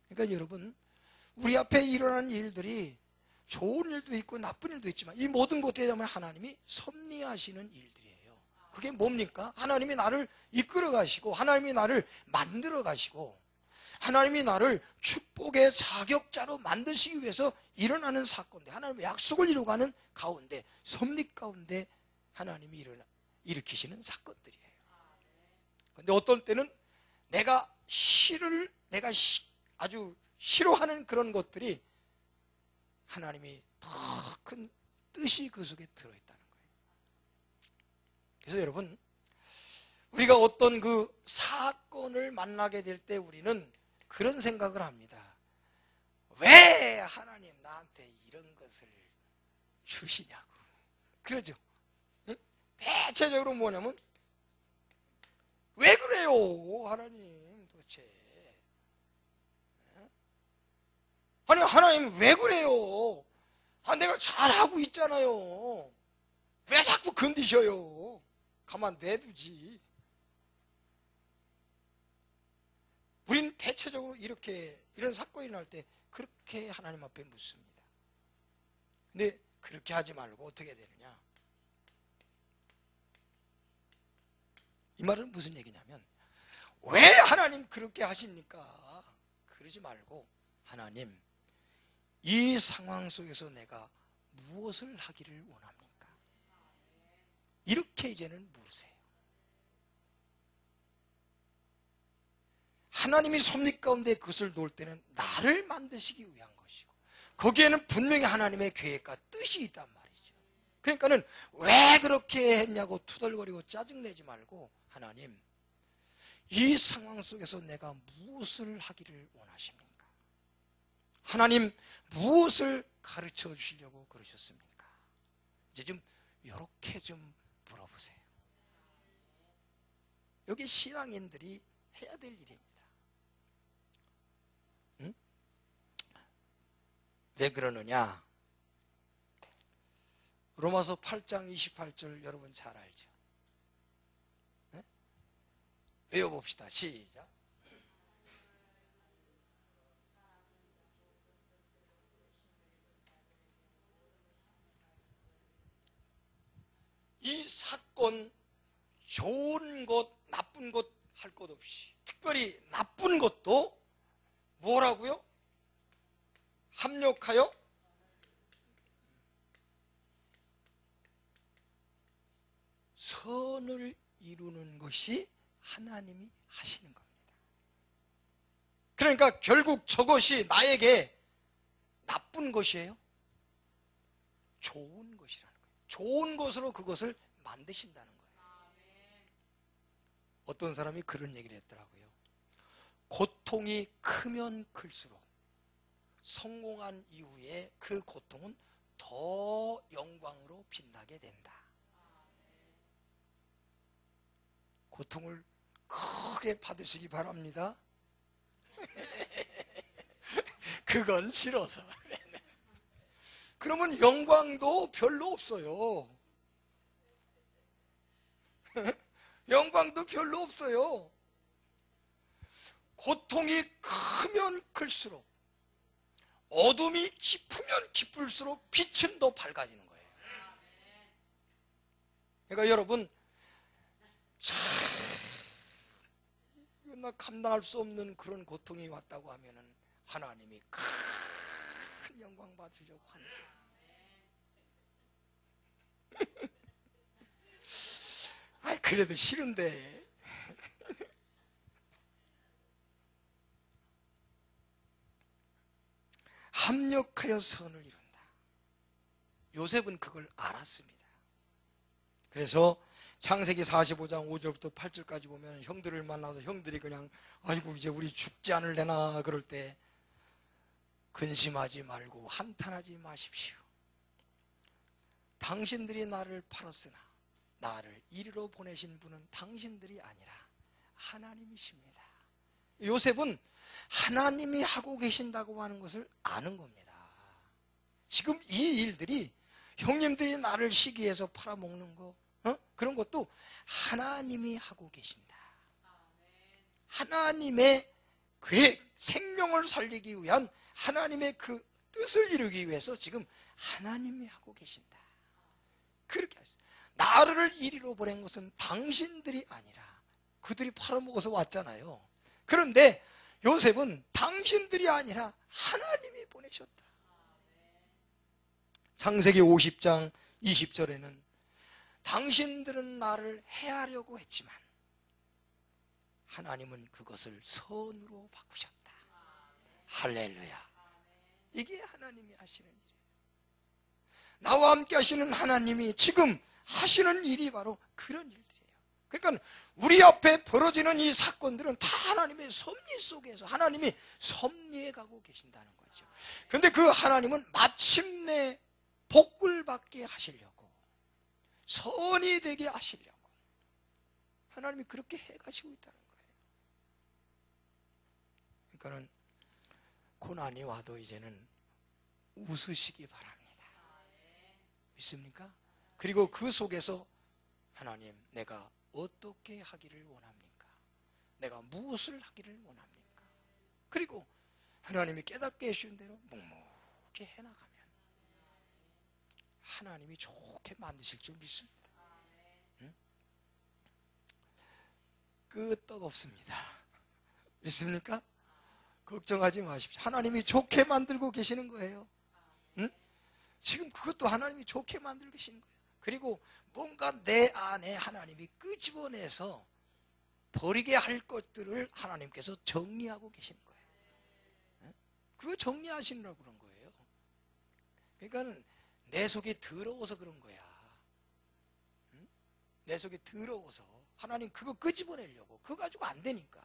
S1: 그러니까 여러분, 우리 앞에 일어나는 일들이 좋은 일도 있고 나쁜 일도 있지만 이 모든 것에 대한 하나님이 섭리하시는 일들이에요. 그게 뭡니까? 하나님이 나를 이끌어 가시고 하나님이 나를 만들어 가시고 하나님이 나를 축복의 자격자로 만드시기 위해서 일어나는 사건인데 하나님의 약속을 이루어가는 가운데 섭리 가운데 하나님이 일으키시는 사건들이에요. 그런데 어떤 때는 내가 아주 싫어하는 그런 것들이 하나님이 더 큰 뜻이 그 속에 들어있다는 거예요. 그래서 여러분, 우리가 어떤 그 사건을 만나게 될 때 우리는 그런 생각을 합니다. 왜 하나님 나한테 이런 것을 주시냐고. 그러죠. 대체적으로 뭐냐면 왜 그래요 하나님 도대체. 아니 하나님 왜 그래요. 내가 잘하고 있잖아요. 왜 자꾸 건드셔요? 가만 내두지. 우린 대체적으로 이런 사건이 날 때 그렇게 하나님 앞에 묻습니다. 근데 그렇게 하지 말고 어떻게 되느냐? 이 말은 무슨 얘기냐면, 왜 하나님 그렇게 하십니까? 그러지 말고, 하나님, 이 상황 속에서 내가 무엇을 하기를 원합니까? 이렇게 이제는 물으세요. 하나님이 섭리 가운데 그것을 놓을 때는 나를 만드시기 위한 것이고, 거기에는 분명히 하나님의 계획과 뜻이 있단 말이죠. 그러니까는 왜 그렇게 했냐고 투덜거리고 짜증내지 말고, 하나님, 이 상황 속에서 내가 무엇을 하기를 원하십니까? 하나님, 무엇을 가르쳐 주시려고 그러셨습니까? 이제 좀 이렇게 좀 물어보세요. 여기 신앙인들이 해야 될 일입니다. 응? 왜 그러느냐? 로마서 8장 28절 여러분 잘 알죠? 네? 외워봅시다. 시작. 이 사건, 좋은 것, 나쁜 것 할 것 없이, 특별히 나쁜 것도 뭐라고요? 합력하여 선을 이루는 것이 하나님이 하시는 겁니다. 그러니까 결국 저것이 나에게 나쁜 것이에요? 좋은 것이라는 거예요. 좋은 것으로 그것을 만드신다는 거예요. 어떤 사람이 그런 얘기를 했더라고요. 고통이 크면 클수록 성공한 이후에 그 고통은 더 영광으로 빛나게 된다. 고통을 크게 받으시기 바랍니다. 그건 싫어서. 그러면 영광도 별로 없어요. 영광도 별로 없어요. 고통이 크면 클수록, 어둠이 깊으면 깊을수록 빛은 더 밝아지는 거예요. 그러니까 여러분, 나 감당할 수 없는 그런 고통이 왔다고 하면은 하나님이 큰 영광 받으려고 한다. 아, 그래도 싫은데. 합력하여 선을 이룬다. 요셉은 그걸 알았습니다. 그래서 창세기 45장 5절부터 8절까지 보면 형들을 만나서 형들이 그냥 아이고 이제 우리 죽지 않을래나 그럴 때 근심하지 말고 한탄하지 마십시오. 당신들이 나를 팔았으나 나를 이리로 보내신 분은 당신들이 아니라 하나님이십니다. 요셉은 하나님이 하고 계신다고 하는 것을 아는 겁니다. 지금 이 일들이 형님들이 나를 시기해서 팔아먹는 거 그런 것도 하나님이 하고 계신다. 하나님의 그의 생명을 살리기 위한 하나님의 그 뜻을 이루기 위해서 지금 하나님이 하고 계신다. 그렇게 하셨어요. 나를 이리로 보낸 것은 당신들이 아니라 그들이 팔아먹어서 왔잖아요. 그런데 요셉은 당신들이 아니라 하나님이 보내셨다. 창세기 50장 20절에는 당신들은 나를 해하려고 했지만 하나님은 그것을 선으로 바꾸셨다. 할렐루야. 이게 하나님이 하시는 일이에요. 나와 함께 하시는 하나님이 지금 하시는 일이 바로 그런 일들이에요. 그러니까 우리 앞에 벌어지는 이 사건들은 다 하나님의 섭리 속에서 하나님이 섭리해 가고 계신다는 거죠. 그런데 그 하나님은 마침내 복을 받게 하시려고, 선이 되게 하시려고 하나님이 그렇게 해가시고 있다는 거예요. 그러니까는 고난이 와도 이제는 웃으시기 바랍니다. 믿습니까? 그리고 그 속에서 하나님, 내가 어떻게 하기를 원합니까? 내가 무엇을 하기를 원합니까? 그리고 하나님이 깨닫게 해주신 대로 묵묵히 해나가면 하나님이 좋게 만드실 줄 믿습니다. 응? 끄떡없습니다. 믿습니까? 걱정하지 마십시오. 하나님이 좋게 만들고 계시는 거예요. 응? 지금 그것도 하나님이 좋게 만들고 계시는 거예요. 그리고 뭔가 내 안에 하나님이 끄집어내서 버리게 할 것들을 하나님께서 정리하고 계시는 거예요. 응? 그거 정리하시느라고 그런 거예요. 그러니까 내 속이 더러워서 그런 거야. 응? 내 속이 더러워서 하나님 그거 끄집어내려고 그거 가지고 안 되니까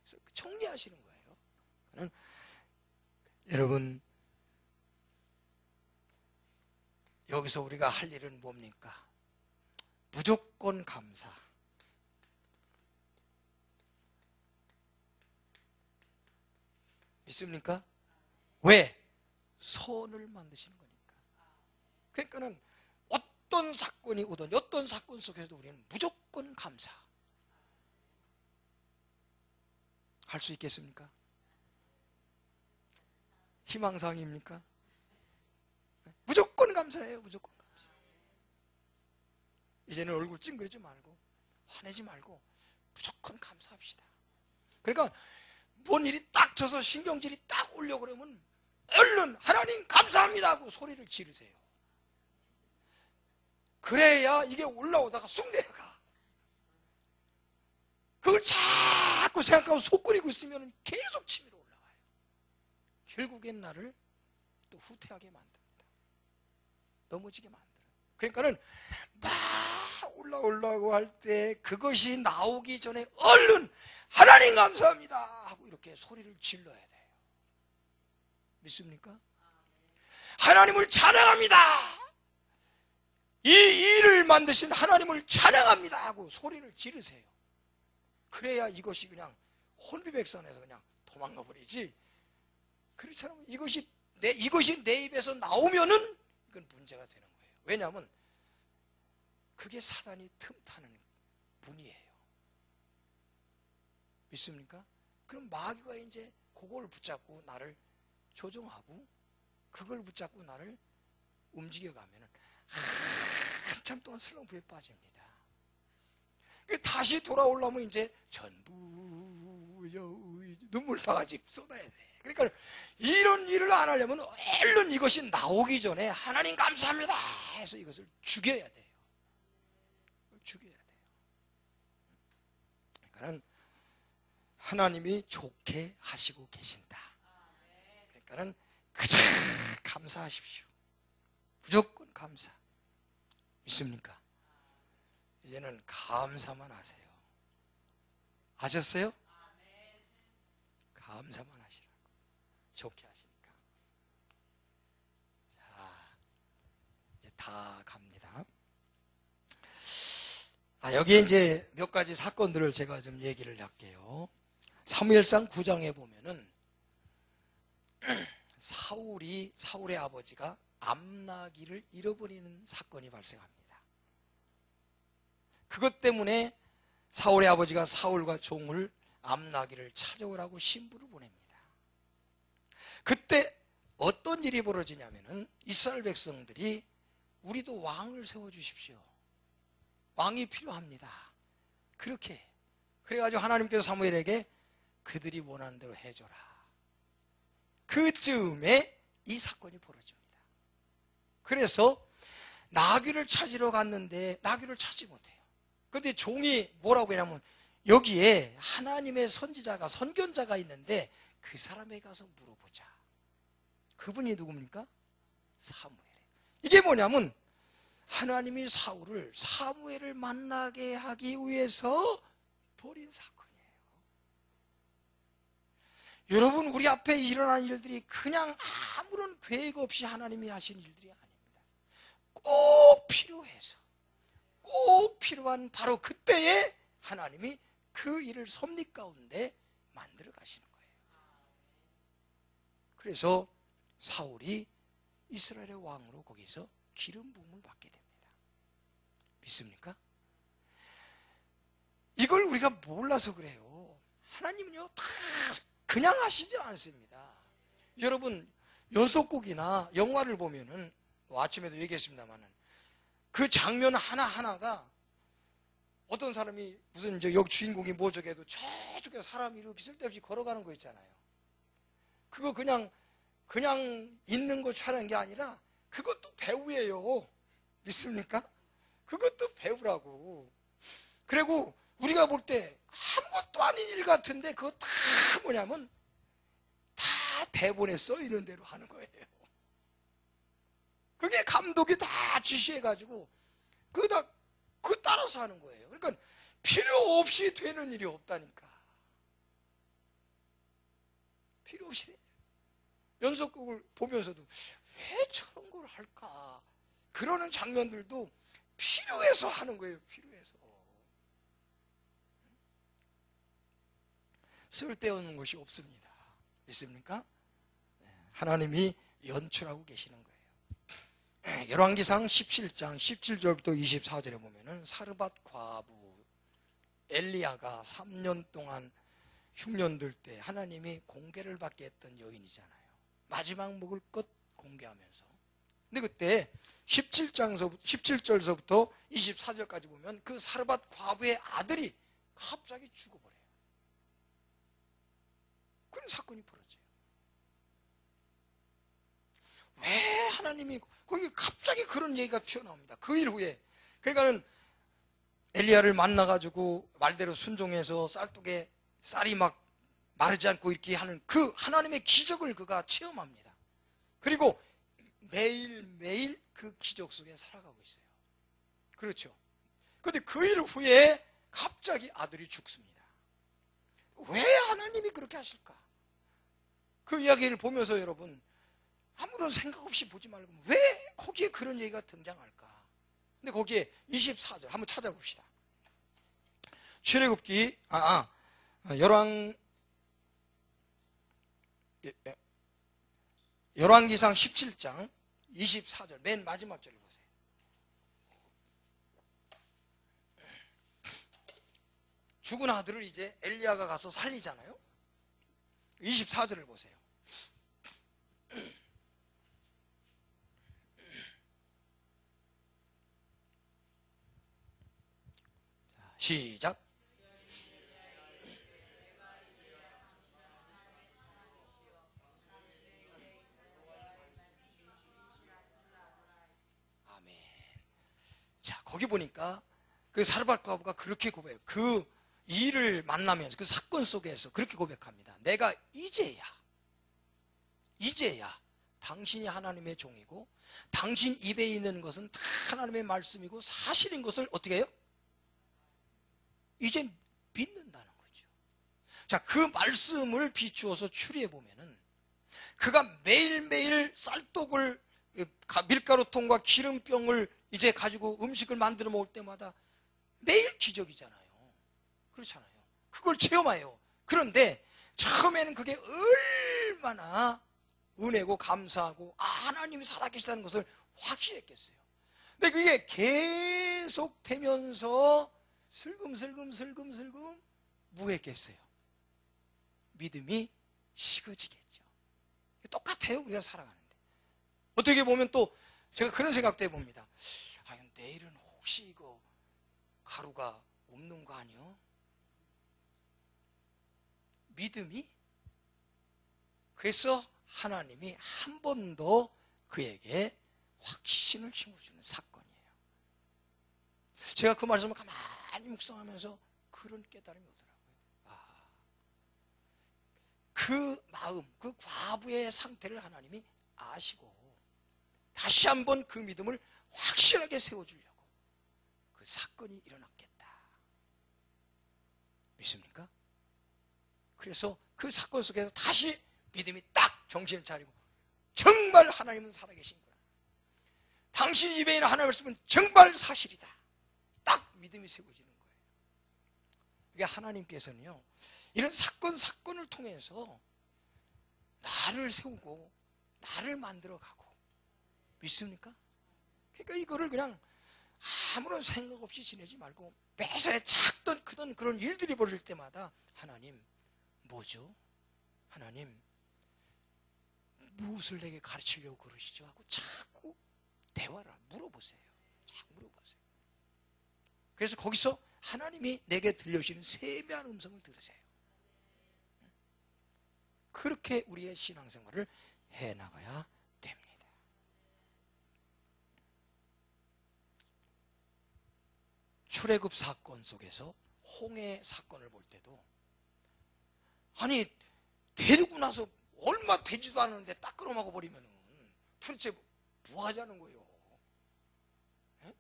S1: 그래서 정리하시는 거예요. 여러분, 여기서 우리가 할 일은 뭡니까? 무조건 감사. 믿습니까? 왜? 선을 만드시는 거니까. 그러니까는 어떤 사건이 오든 어떤 사건 속에서도 우리는 무조건 감사. 할 수 있겠습니까? 희망사항입니까? 무조건 감사해요. 무조건 감사. 이제는 얼굴 찡그리지 말고 화내지 말고 무조건 감사합시다. 그러니까 뭔 일이 딱 져서 신경질이 딱 올려 그러면 얼른 하나님 감사합니다 하고 소리를 지르세요. 그래야 이게 올라오다가 쑥 내려가. 그걸 자꾸 생각하고 속 끓이고 있으면 계속 치밀어 올라와요. 결국엔 나를 또 후퇴하게 만듭니다. 넘어지게 만들어요. 그러니까는 막 올라오려고 할 때 그것이 나오기 전에 얼른 하나님 감사합니다 하고 이렇게 소리를 질러야 돼요. 믿습니까? 하나님을 찬양합니다. 이 일을 만드신 하나님을 찬양합니다 하고 소리를 지르세요. 그래야 이것이 그냥 혼비백산해서 그냥 도망가 버리지. 그렇지 않으면 이것이 내 입에서 나오면은 이건 문제가 되는 거예요. 왜냐하면 그게 사단이 틈타는 분이에요. 믿습니까? 그럼 마귀가 이제 그걸 붙잡고 나를 조종하고 그걸 붙잡고 나를 움직여가면은 한참 동안 슬럼프에 빠집니다. 다시 돌아오려면 이제 전부의 눈물 바가지 쏟아야 돼. 그러니까 이런 일을 안 하려면 얼른 이것이 나오기 전에 하나님 감사합니다 해서 이것을 죽여야 돼요. 죽여야 돼요. 그러니까 하나님이 좋게 하시고 계신다. 그러니까 그저 감사하십시오. 무조건 감사. 믿습니까? 이제는 감사만 하세요. 아셨어요? 감사만 하시라고. 좋게 하시니까. 자, 이제 다 갑니다. 여기에 이제 몇 가지 사건들을 제가 좀 얘기를 할게요. 사무엘상 9장에 보면은 사울의 아버지가 암나기를 잃어버리는 사건이 발생합니다. 그것 때문에 사울의 아버지가 사울과 종을 암나기를 찾아오라고 신부를 보냅니다. 그때 어떤 일이 벌어지냐면은 이스라엘 백성들이 우리도 왕을 세워주십시오. 왕이 필요합니다. 그렇게 그래가지고 하나님께서 사무엘에게 그들이 원하는 대로 해줘라. 그쯤에 이 사건이 벌어집니다. 그래서 나귀를 찾으러 갔는데 나귀를 찾지 못해요. 그런데 종이 뭐라고 하냐면 여기에 하나님의 선견자가 있는데 그 사람에게 가서 물어보자. 그분이 누굽니까? 사무엘이에요. 이게 뭐냐면 하나님이 사무엘을 만나게 하기 위해서 벌인 사건이에요. 여러분, 우리 앞에 일어난 일들이 그냥 아무런 계획 없이 하나님이 하신 일들이 아닙니다. 꼭 필요해서, 꼭 필요한 바로 그때에 하나님이 그 일을 섭리 가운데 만들어 가시는 거예요. 그래서 사울이 이스라엘의 왕으로 거기서 기름 부음을 받게 됩니다. 믿습니까? 이걸 우리가 몰라서 그래요. 하나님은요, 다 그냥 하시지 않습니다. 여러분, 연속곡이나 영화를 보면은, 아침에도 얘기했습니다만은, 그 장면 하나하나가 어떤 사람이 무슨 이제 여기 주인공이 모적해도 저쪽에 사람이 이렇게 쓸데없이 걸어가는 거 있잖아요. 그거 그냥 있는 거 촬영한 게 아니라 그것도 배우예요. 믿습니까? 그것도 배우라고. 그리고 우리가 볼 때 아무것도 아닌 일 같은데 그거 다 뭐냐면 다 대본에 써 있는 대로 하는 거예요. 그게 감독이 다 지시해가지고 그 따라서 하는 거예요. 그러니까 필요 없이 되는 일이 없다니까. 필요 없이. 연속극을 보면서도 왜 저런 걸 할까? 그러는 장면들도 필요해서 하는 거예요. 필요해서. 쓸데없는 것이 없습니다. 믿습니까? 하나님이 연출하고 계시는 거예요. 열왕기상 17장 17절부터 24절에 보면은 사르밧 과부 엘리야가 3년 동안 흉년들 때 하나님이 공개를 받게 했던 여인이잖아요. 마지막 먹을 것 공개하면서. 근데 그때 17절서부터 24절까지 보면 그 사르밧 과부의 아들이 갑자기 죽어버려요. 그런 사건이 벌어져요. 왜 하나님이 거기 갑자기 그런 얘기가 튀어나옵니다. 그 일 후에. 그러니까는 엘리야를 만나가지고 말대로 순종해서 쌀독에 쌀이 막 마르지 않고 이렇게 하는 그 하나님의 기적을 그가 체험합니다. 그리고 매일매일 그 기적 속에 살아가고 있어요. 그렇죠. 그런데 그 일 후에 갑자기 아들이 죽습니다. 왜 하나님이 그렇게 하실까? 그 이야기를 보면서 여러분 아무런 생각 없이 보지 말고 왜 거기에 그런 얘기가 등장할까? 근데 거기에 24절 한번 찾아봅시다. 출애굽기 열왕기상 17장 24절 맨 마지막 절을 보세요. 죽은 아들을 이제 엘리야가 가서 살리잖아요. 24절을 보세요. 자, 시작. 아멘. 자, 거기 보니까 그 사르밧 과부가 그렇게 고백해요. 그 일을 만나면서 그 사건 속에서 그렇게 고백합니다. 내가 이제야 당신이 하나님의 종이고 당신 입에 있는 것은 다 하나님의 말씀이고 사실인 것을 어떻게 해요? 이제 믿는다는 거죠. 자, 그 말씀을 비추어서 추리해 보면은 그가 매일매일 쌀독을 밀가루통과 기름병을 이제 가지고 음식을 만들어 먹을 때마다 매일 기적이잖아요. 그렇잖아요. 그걸 체험해요. 그런데 처음에는 그게 얼마나 은혜고 감사하고 하나님이 살아계시다는 것을 확신했겠어요. 근데 그게 계속되면서 슬금슬금 무했겠어요. 믿음이 식어지겠죠. 똑같아요. 우리가 살아가는데. 어떻게 보면 또 제가 그런 생각도 해봅니다. 내일은 혹시 이거 가루가 없는 거 아니요? 믿음이? 그래서 하나님이 한 번 더 그에게 확신을 심어주는 사건이에요. 제가 그 말씀을 가만히 묵상하면서 그런 깨달음이 오더라고요. 그 마음, 그 과부의 상태를 하나님이 아시고 다시 한번 그 믿음을 확실하게 세워주려고 그 사건이 일어났겠다. 믿습니까? 그래서 그 사건 속에서 다시 믿음이 딱 정신을 차리고 정말 하나님은 살아계신구나. 당신 입에 있는 하나님의 말씀은 정말 사실이다. 딱 믿음이 세워지는 거예요. 그러니까 하나님께서는요, 이런 사건을 통해서 나를 세우고 나를 만들어가고, 믿습니까? 그러니까 이거를 그냥 아무런 생각 없이 지내지 말고 매사에 작든 크든 그런 일들이 벌어질 때마다 하나님 뭐죠? 하나님 무엇을 내게 가르치려고 그러시죠? 하고 자꾸 대화를 물어보세요. 자꾸 물어보세요. 그래서 거기서 하나님이 내게 들려주시는 세미한 음성을 들으세요. 그렇게 우리의 신앙생활을 해나가야 됩니다. 출애굽 사건 속에서 홍해 사건을 볼 때도 아니 데리고 나서 얼마 되지도 않았는데 딱 끌어막아 버리면 도대체 뭐 하자는 거예요? 에?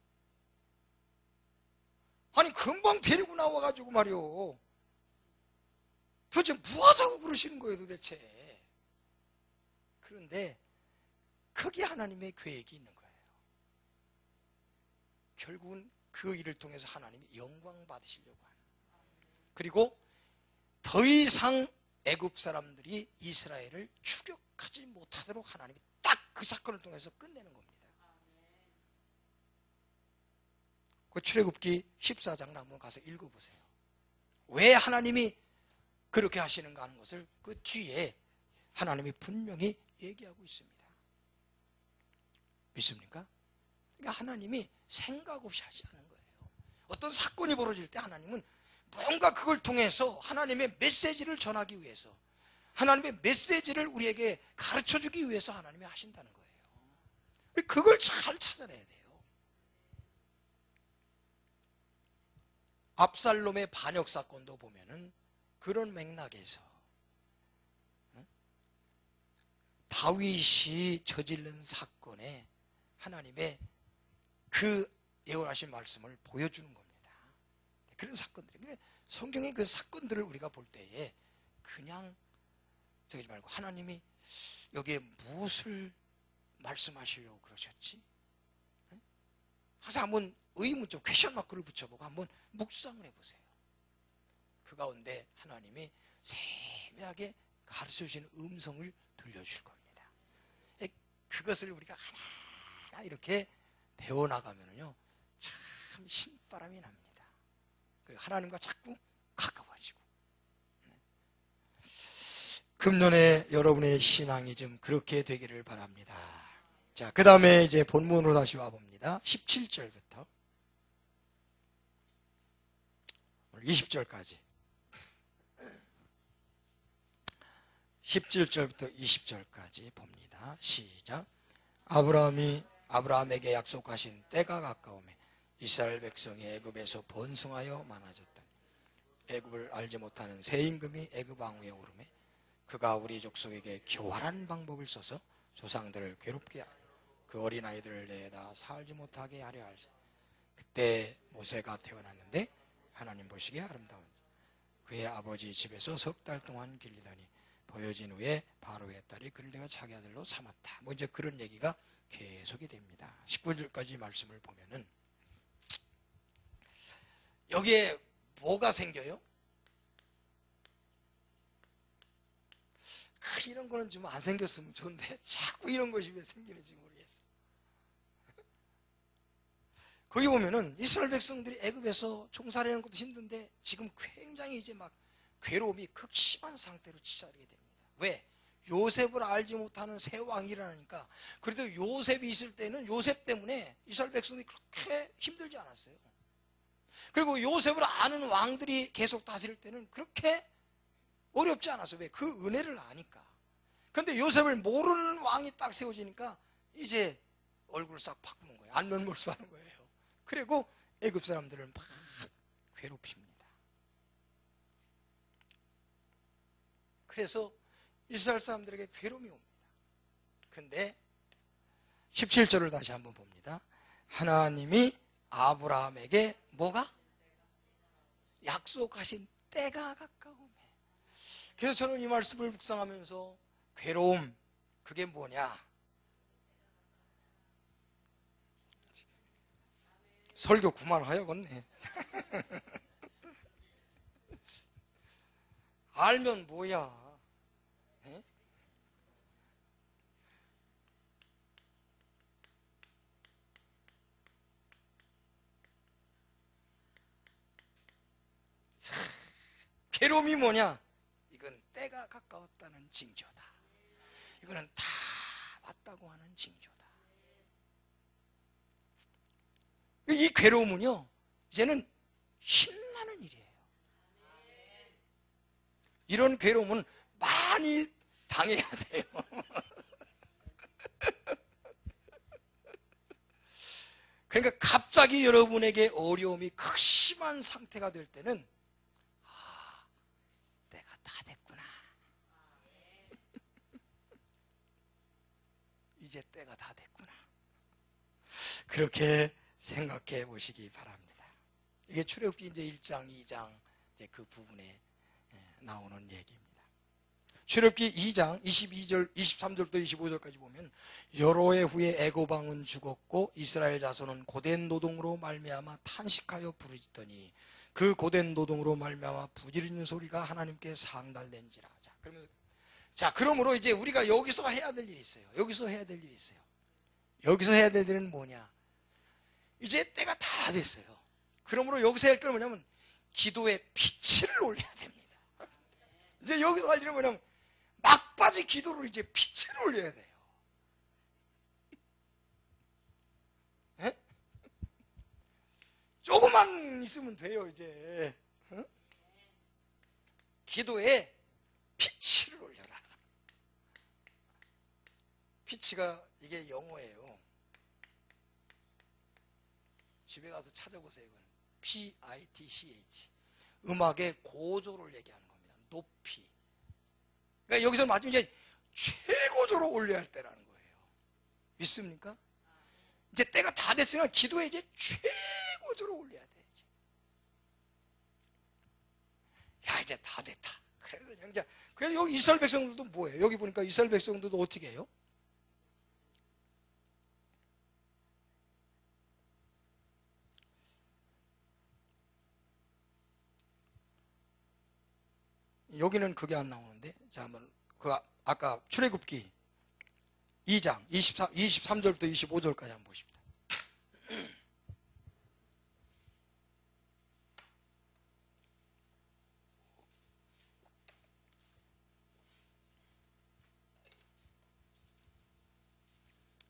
S1: 아니 금방 데리고 나와가지고 말이요. 도대체 뭐 하자고 그러시는 거예요 도대체. 그런데 거기에 하나님의 계획이 있는 거예요. 결국은 그 일을 통해서 하나님이 영광 받으시려고 하는. 그리고 더 이상 애굽 사람들이 이스라엘을 추격하지 못하도록 하나님이 딱 그 사건을 통해서 끝내는 겁니다. 그 출애굽기 14장을 한번 가서 읽어보세요. 왜 하나님이 그렇게 하시는가 하는 것을 그 뒤에 하나님이 분명히 얘기하고 있습니다. 믿습니까? 그러니까 하나님이 생각 없이 하지 않는 거예요. 어떤 사건이 벌어질 때 하나님은 뭔가 그걸 통해서 하나님의 메시지를 전하기 위해서 하나님의 메시지를 우리에게 가르쳐주기 위해서 하나님이 하신다는 거예요. 그걸 잘 찾아내야 돼요. 압살롬의 반역 사건도 보면은 그런 맥락에서 다윗이 저지른 사건에 하나님의 그 예언하신 말씀을 보여주는 겁니다. 그런 사건들이 성경의 그 사건들을 우리가 볼 때에 그냥 저기 말고 하나님이 여기에 무엇을 말씀하시려고 그러셨지? 항상 한번 의문점, 퀘션 마크를 붙여보고 한번 묵상을 해보세요. 그 가운데 하나님이 세밀하게 가르쳐주시는 음성을 들려줄 겁니다. 그것을 우리가 하나하나 이렇게 배워나가면요 참 신바람이 납니다. 하나님과 자꾸 가까워지고. 금년에 여러분의 신앙이 좀 그렇게 되기를 바랍니다. 자, 그 다음에 이제 본문으로 다시 와봅니다. 17절부터 20절까지. 17절부터 20절까지 봅니다. 시작. 아브라함에게 약속하신 때가 가까우매 이스라엘 백성이 애굽에서 번성하여 많아졌다. 애굽을 알지 못하는 새 임금이 애굽 왕위에 오르매 그가 우리 족속에게 교활한 방법을 써서 조상들을 괴롭게 하여 그 어린아이들을 내다 살지 못하게 하려 할세. 그때 모세가 태어났는데 하나님 보시기에 아름다운 그의 아버지 집에서 석 달 동안 길리더니 보여진 후에 바로의 딸이 그를 내가 자기 아들로 삼았다. 뭐 이제 그런 얘기가 계속이 됩니다. 19절까지 말씀을 보면은 여기에 뭐가 생겨요? 이런 거는 좀 안 생겼으면 좋은데 자꾸 이런 것이 왜 생기는지 모르겠어요. 거기 보면은 이스라엘 백성들이 애굽에서 종살이하는 것도 힘든데 지금 굉장히 이제 막 괴로움이 극심한 상태로 치달게 됩니다. 왜? 요셉을 알지 못하는 새 왕이라니까. 그래도 요셉이 있을 때는 요셉 때문에 이스라엘 백성들이 그렇게 힘들지 않았어요. 그리고 요셉을 아는 왕들이 계속 다스릴 때는 그렇게 어렵지 않았어요. 왜? 그 은혜를 아니까. 그런데 요셉을 모르는 왕이 딱 세워지니까 이제 얼굴을 싹 바꾸는 거예요. 안면몰수하는 거예요. 그리고 애굽 사람들을 막 괴롭힙니다. 그래서 이스라엘 사람들에게 괴로움이 옵니다. 근데 17절을 다시 한번 봅니다. 하나님이 아브라함에게 뭐가? 약속하신 때가 가까우매. 그래서 저는 이 말씀을 묵상하면서 괴로움, 그게 뭐냐? 설교 그만하여겠네. 알면 뭐야? 에? 괴로움이 뭐냐? 이건 때가 가까웠다는 징조다. 이거는 다 왔다고 하는 징조다. 이 괴로움은요, 이제는 신나는 일이에요. 이런 괴로움은 많이 당해야 돼요. 그러니까 갑자기 여러분에게 어려움이 극심한 상태가 될 때는 내가 다 됐구나. 이제 때가 다 됐구나. 그렇게 생각해 보시기 바랍니다. 이게 출애굽기 이제 1장, 2장 이제 그 부분에 나오는 얘기입니다. 출애굽기 2장 22절, 23절부터 25절까지 보면 여러 해 후에 애굽 왕은 죽었고 이스라엘 자손은 고된 노동으로 말미암아 탄식하여 부르짖더니 그 고된 노동으로 말미암아 부지르는 소리가 하나님께 상달된지라. 그러므로 이제 우리가 여기서 해야 될 일이 있어요. 여기서 해야 될 일이 있어요. 여기서 해야 될 일은 뭐냐? 이제 때가 다 됐어요. 그러므로 여기서 할 건 뭐냐면 기도의 빛을 올려야 됩니다. 이제 여기서 할 일은 뭐냐면 막바지 기도로 이제 빛을 올려야 돼요. 에? 조금만 있으면 돼요, 이제. 어? 기도에 빛을 올려라. 피치가 이게 영어예요. 집에 가서 찾아보세요. 이건 P-I-T-C-H. 음악의 고조를 얘기하는 겁니다. 높이. 그러니까 여기서 맞으면 이제 최고조로 올려야 할 때라는 거예요. 믿습니까? 이제 때가 다 됐으면 기도에 이제 최고조로 올려야 돼. 이제. 야, 이제 다 됐다. 그래서 여기 이스라엘 백성들도 뭐예요? 여기 보니까 이스라엘 백성들도 어떻게 해요? 여기는 그게 안 나오는데, 자, 한번, 아까 출애굽기 2장 23절부터 25절까지 한번 보십시다.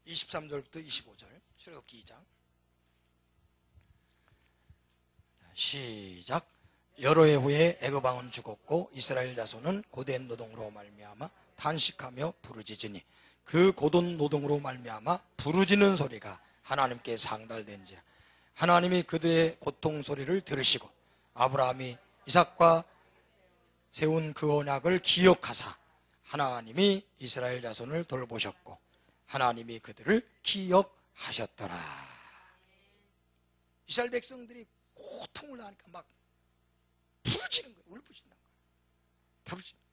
S1: (23절부터 25절) 출애굽기 2장 시작. 여러 해 후에 애굽 왕은 죽었고 이스라엘 자손은 고된 노동으로 말미암아 탄식하며 부르짖으니 그 고된 노동으로 말미암아 부르짖는 소리가 하나님께 상달된지라. 하나님이 그들의 고통 소리를 들으시고 아브라함이 이삭과 세운 그 언약을 기억하사 하나님이 이스라엘 자손을 돌보셨고 하나님이 그들을 기억하셨더라. 이스라엘 백성들이 고통을 당하니까 막 부르짖는 거예요. 울부짖는 거예요. 부르짖는 거예요.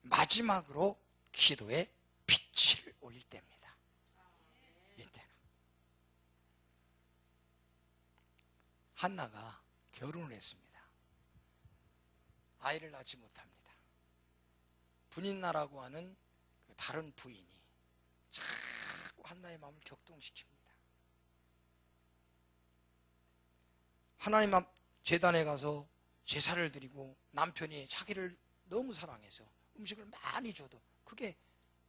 S1: 마지막으로 기도에 빛을 올릴 때입니다. 이때가. 한나가 결혼을 했습니다. 아이를 낳지 못합니다. 분인나라고 하는 그 다른 부인이 자꾸 한나의 마음을 격동시킵니다. 하나님 앞 제단에 가서 제사를 드리고 남편이 자기를 너무 사랑해서 음식을 많이 줘도 그게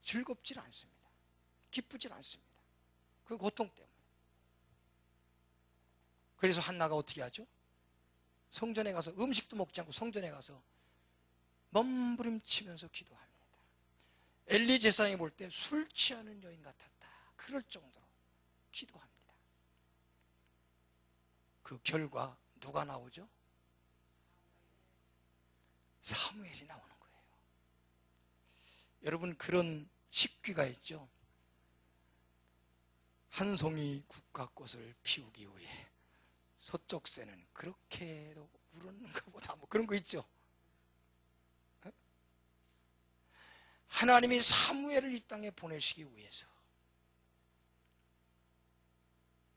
S1: 즐겁질 않습니다. 기쁘질 않습니다. 그 고통 때문에. 그래서 한나가 어떻게 하죠? 성전에 가서 음식도 먹지 않고 성전에 가서 몸부림치면서 기도합니다. 엘리 제사장이 볼 때 술 취하는 여인 같았다. 그럴 정도로 기도합니다. 그 결과 누가 나오죠? 사무엘이 나오는 거예요. 여러분 그런 식귀가 있죠. 한 송이 국화꽃을 피우기 위해 서쪽 새는 그렇게도 우는 것보다 뭐 그런 거 있죠. 하나님이 사무엘을 이 땅에 보내시기 위해서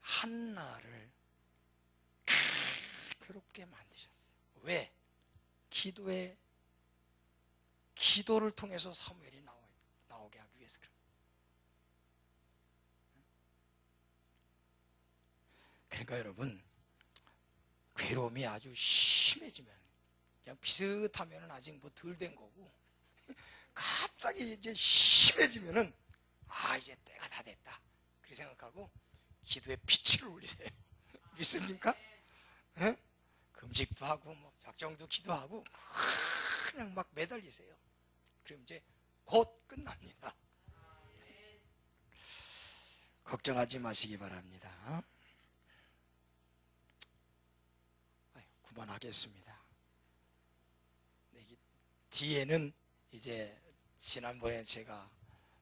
S1: 한나를 괴롭게 만드셨어요. 왜? 기도를 통해서 사무엘이 나오게 하기 위해서 그래요. 그러니까 여러분 괴로움이 아주 심해지면 그냥 비슷하면 아직 뭐 덜 된 거고, 갑자기 이제 심해지면은 이제 때가 다 됐다 그렇게 생각하고 기도에 빛을 올리세요. 믿습니까? 예? 금식도 하고 뭐 작정도 기도하고 그냥 막 매달리세요. 그럼 이제 곧 끝납니다. 걱정하지 마시기 바랍니다. 그만하겠습니다. 뒤에는 이제 지난번에 제가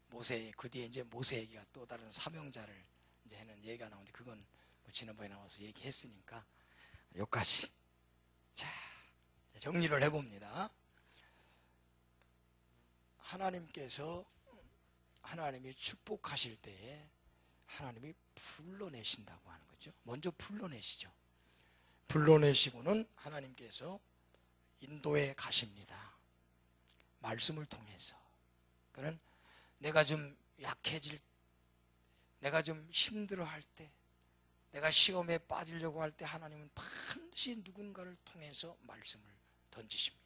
S1: 모세, 그 뒤에 이제 모세에게가 또 다른 사명자를 이제 하는 얘기가 나오는데, 그건 뭐 지난번에 나와서 얘기했으니까 여기까지. 자, 정리를 해봅니다. 하나님이 축복하실 때에 하나님이 불러내신다고 하는 거죠. 먼저 불러내시죠. 불러내시고는 하나님께서 인도해 가십니다. 말씀을 통해서. 그는 내가 좀 약해질, 내가 좀 힘들어할 때, 내가 시험에 빠지려고 할 때 하나님은 반드시 누군가를 통해서 말씀을 던지십니다.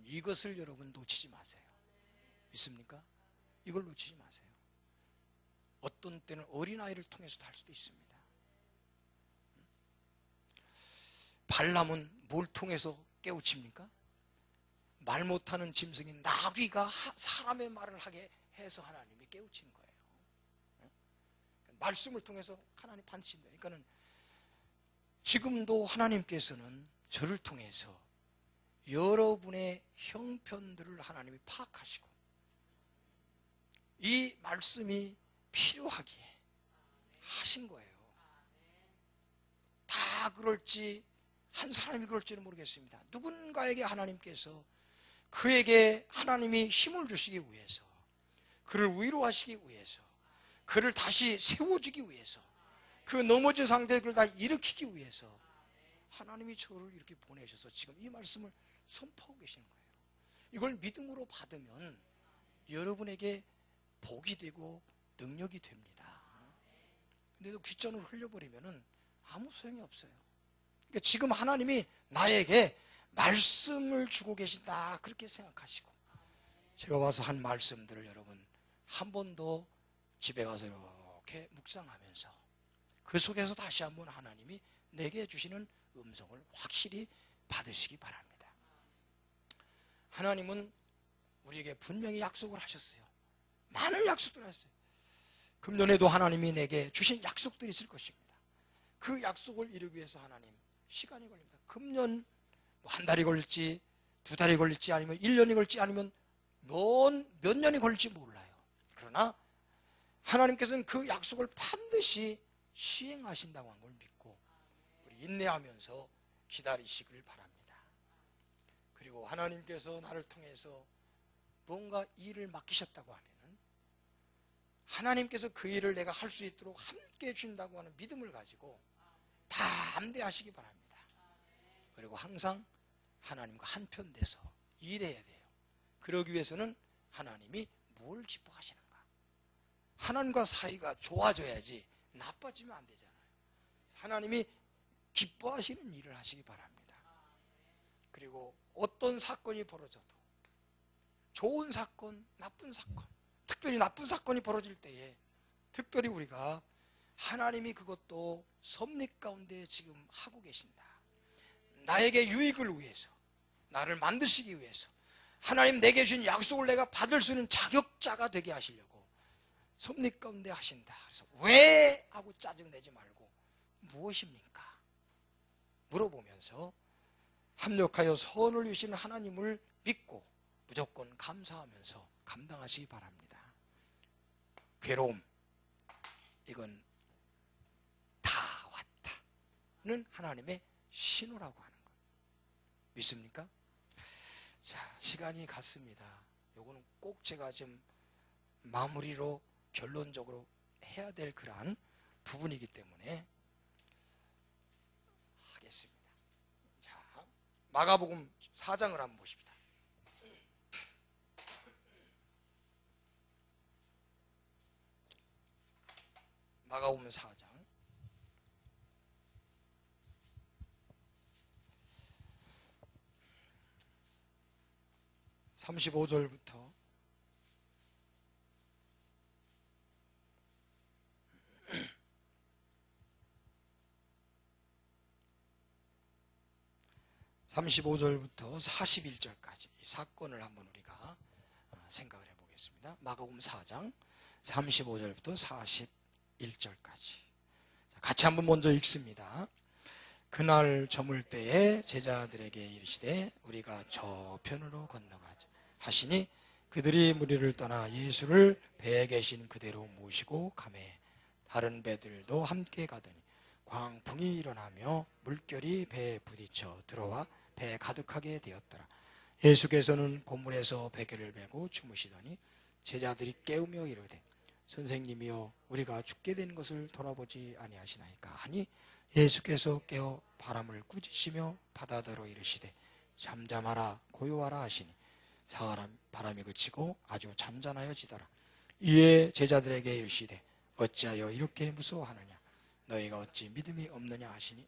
S1: 이것을 여러분 놓치지 마세요. 믿습니까? 이걸 놓치지 마세요. 어떤 때는 어린아이를 통해서도 할 수도 있습니다. 발람은 뭘 통해서 깨우칩니까? 말 못하는 짐승인 나귀가 사람의 말을 하게 해서 하나님이 깨우친 거예요. 말씀을 통해서 하나님 반드시. 그러니까는 지금도 하나님께서는 저를 통해서 여러분의 형편들을 하나님이 파악하시고 이 말씀이 필요하기에 하신 거예요. 다 그럴지 한 사람이 그럴지는 모르겠습니다. 누군가에게 하나님께서 그에게 하나님이 힘을 주시기 위해서, 그를 위로하시기 위해서, 그를 다시 세워주기 위해서, 그 넘어진 상태에 그를 다 일으키기 위해서 하나님이 저를 이렇게 보내셔서 지금 이 말씀을 선포하고 계시는 거예요. 이걸 믿음으로 받으면 여러분에게 복이 되고 능력이 됩니다. 근데도 귓전으로 흘려버리면 아무 소용이 없어요. 그러니까 지금 하나님이 나에게 말씀을 주고 계신다 그렇게 생각하시고, 제가 와서 한 말씀들을 여러분 한 번 더 집에 가서 이렇게 묵상하면서 그 속에서 다시 한번 하나님이 내게 주시는 음성을 확실히 받으시기 바랍니다. 하나님은 우리에게 분명히 약속을 하셨어요. 많은 약속들을 하셨어요. 금년에도 하나님이 내게 주신 약속들이 있을 것입니다. 그 약속을 이루기 위해서 하나님 시간이 걸립니다. 금년 한 달이 걸릴지, 두 달이 걸릴지, 아니면 1년이 걸릴지, 아니면 몇 년이 걸릴지 몰라요. 그러나 하나님께서는 그 약속을 반드시 시행하신다고 한 걸 믿고 우리 인내하면서 기다리시길 바랍니다. 그리고 하나님께서 나를 통해서 뭔가 일을 맡기셨다고 하면 하나님께서 그 일을 내가 할 수 있도록 함께 해준다고 하는 믿음을 가지고 담대하시기 바랍니다. 그리고 항상 하나님과 한편 돼서 일해야 돼요. 그러기 위해서는 하나님이 뭘 기뻐하시는가? 하나님과 사이가 좋아져야지 나빠지면 안 되잖아요. 하나님이 기뻐하시는 일을 하시기 바랍니다. 그리고 어떤 사건이 벌어져도 좋은 사건, 나쁜 사건, 특별히 나쁜 사건이 벌어질 때에 특별히 우리가 하나님이 그것도 섭리 가운데 지금 하고 계신다. 나에게 유익을 위해서, 나를 만드시기 위해서, 하나님 내게 주신 약속을 내가 받을 수 있는 자격자가 되게 하시려고 섭리 가운데 하신다. 그래서 왜? 하고 짜증내지 말고 무엇입니까? 물어보면서 합력하여 선을 주시는 하나님을 믿고 무조건 감사하면서 감당하시기 바랍니다. 괴로움, 이건 다 왔다는 하나님의 신호라고 하는 것. 믿습니까? 자, 시간이 갔습니다. 요거는 꼭 제가 지금 마무리로 결론적으로 해야 될 그러한 부분이기 때문에 하겠습니다. 자, 마가복음 4장을 한번 보십시다. 마가복음 4장. 35절부터 41절까지 이 사건을 한번 우리가 생각을 해보겠습니다. 마가복음 4장 35절부터 41절까지 같이 한번 먼저 읽습니다. 그날 저물 때에 제자들에게 이르시되 우리가 저편으로 건너가자 하시니 그들이 무리를 떠나 예수를 배에 계신 그대로 모시고 가매 다른 배들도 함께 가더니 광풍이 일어나며 물결이 배에 부딪혀 들어와 배에 가득하게 되었더라. 예수께서는 고물에서 베개를 메고 주무시더니 제자들이 깨우며 이르되 선생님이여 우리가 죽게 된 것을 돌아보지 아니하시나이까 하니 예수께서 깨어 바람을 꾸짖으시며 바다더러 이르시되 잠잠하라 고요하라 하시니 사람 바람이 그치고 아주 잔잔하여지더라. 이에 제자들에게 이르시되 어찌하여 이렇게 무서워하느냐 너희가 어찌 믿음이 없느냐 하시니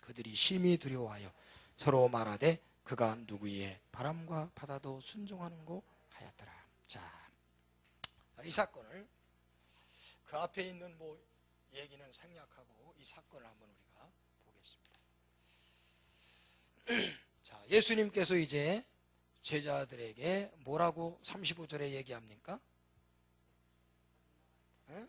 S1: 그들이 심히 두려워하여 서로 말하되 그가 누구의 바람과 바다도 순종하는고 하였더라. 자, 이 사건을 그 앞에 있는 얘기는 생략하고 이 사건을 한번 우리가 보겠습니다. 자, 예수님께서 이제 제자들에게 뭐라고 35절에 얘기합니까? 네?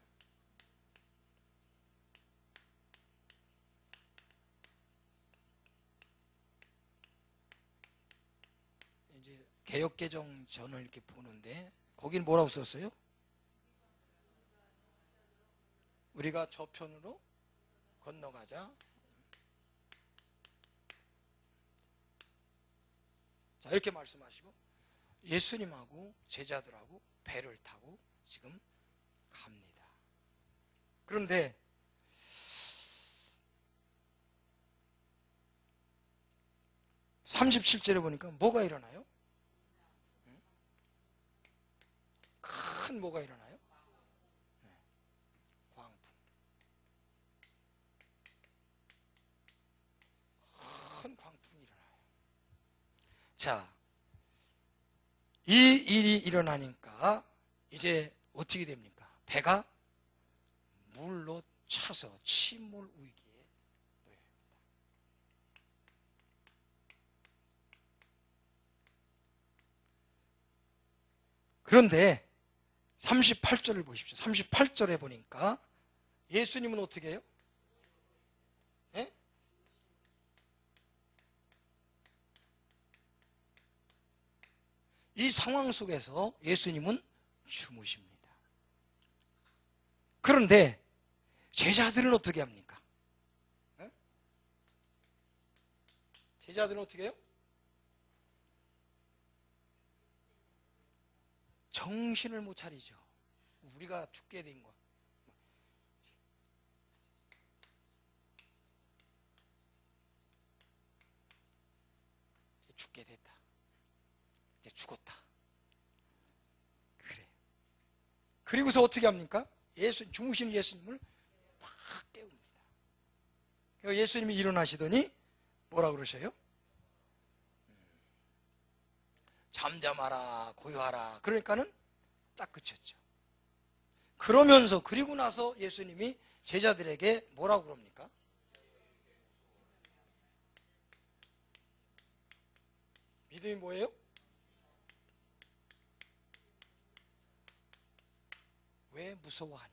S1: 이제 개역개정 전을 이렇게 보는데 거긴 뭐라고 썼어요? 우리가 저편으로 건너가자. 자, 이렇게 말씀하시고 예수님하고 제자들하고 배를 타고 지금 갑니다. 그런데 37절에 보니까 뭐가 일어나요? 큰 뭐가 일어나요? 네. 광풍. 큰 광풍이 일어나요. 자, 이 일이 일어나니까 이제 어떻게 됩니까? 배가 물로 차서 침몰 위기에 놓여요. 그런데 38절을 보십시오. 38절에 보니까 예수님은 어떻게 해요? 네? 이 상황 속에서 예수님은 주무십니다. 그런데 제자들은 어떻게 합니까? 네? 제자들은 어떻게 해요? 정신을 못 차리죠. 우리가 죽게 된 것. 죽게 됐다. 이제 죽었다. 그래. 그리고서 어떻게 합니까? 주무시는 예수님을 막 깨웁니다. 그러니까 예수님이 일어나시더니 뭐라 그러셔요? 잠잠하라, 고요하라. 그러니까는 딱 그쳤죠. 그러면서 그리고 나서 예수님이 제자들에게 뭐라고 그럽니까? 믿음이 뭐예요? 왜 무서워하냐?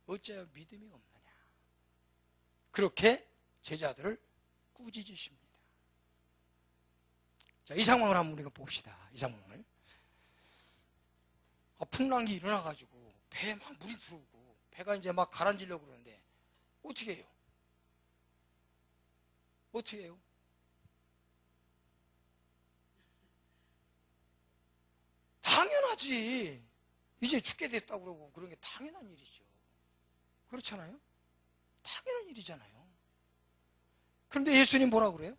S1: 어찌하여 믿음이 없느냐? 그렇게 제자들을 꾸짖으십니다. 자, 이 상황을 한번 우리가 봅시다. 이 상황을. 풍랑이 일어나가지고 배에 막 물이 들어오고 배가 이제 막 가라앉으려고 그러는데 어떻게 해요? 어떻게 해요? 당연하지. 이제 죽게 됐다고 그러고 그런 게 당연한 일이죠. 그렇잖아요? 당연한 일이잖아요. 그런데 예수님 뭐라고 그래요?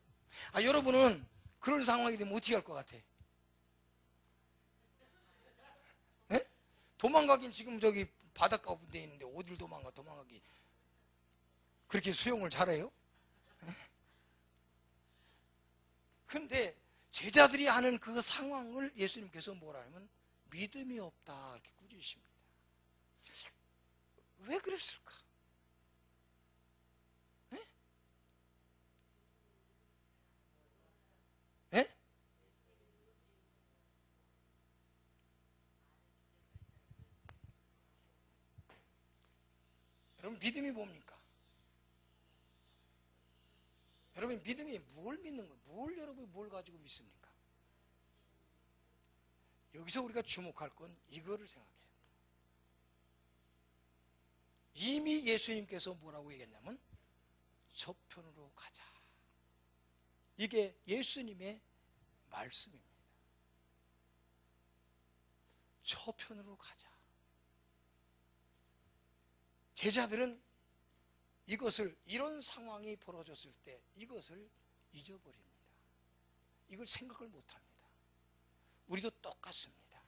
S1: 여러분은 그런 상황이 되면 어떻게 할 것 같아? 네? 도망가긴 지금 저기 바닷가 분데 있는데 어딜 도망가기 그렇게 수영을 잘해요? 근데 제자들이 하는 그 상황을 예수님께서 뭐라 하면 믿음이 없다 이렇게 꾸짖으십니다. 왜 그랬을까? 네? 네? 여러분 믿음이 뭡니까? 여러분 믿음이 뭘 믿는 거예요? 여러분이 뭘 가지고 믿습니까? 여기서 우리가 주목할 건 이거를 생각해요. 이미 예수님께서 뭐라고 얘기했냐면 저편으로 가자. 이게 예수님의 말씀입니다. 저편으로 가자. 제자들은 이런 상황이 벌어졌을 때 이것을 잊어버립니다. 이걸 생각을 못합니다. 우리도 똑같습니다.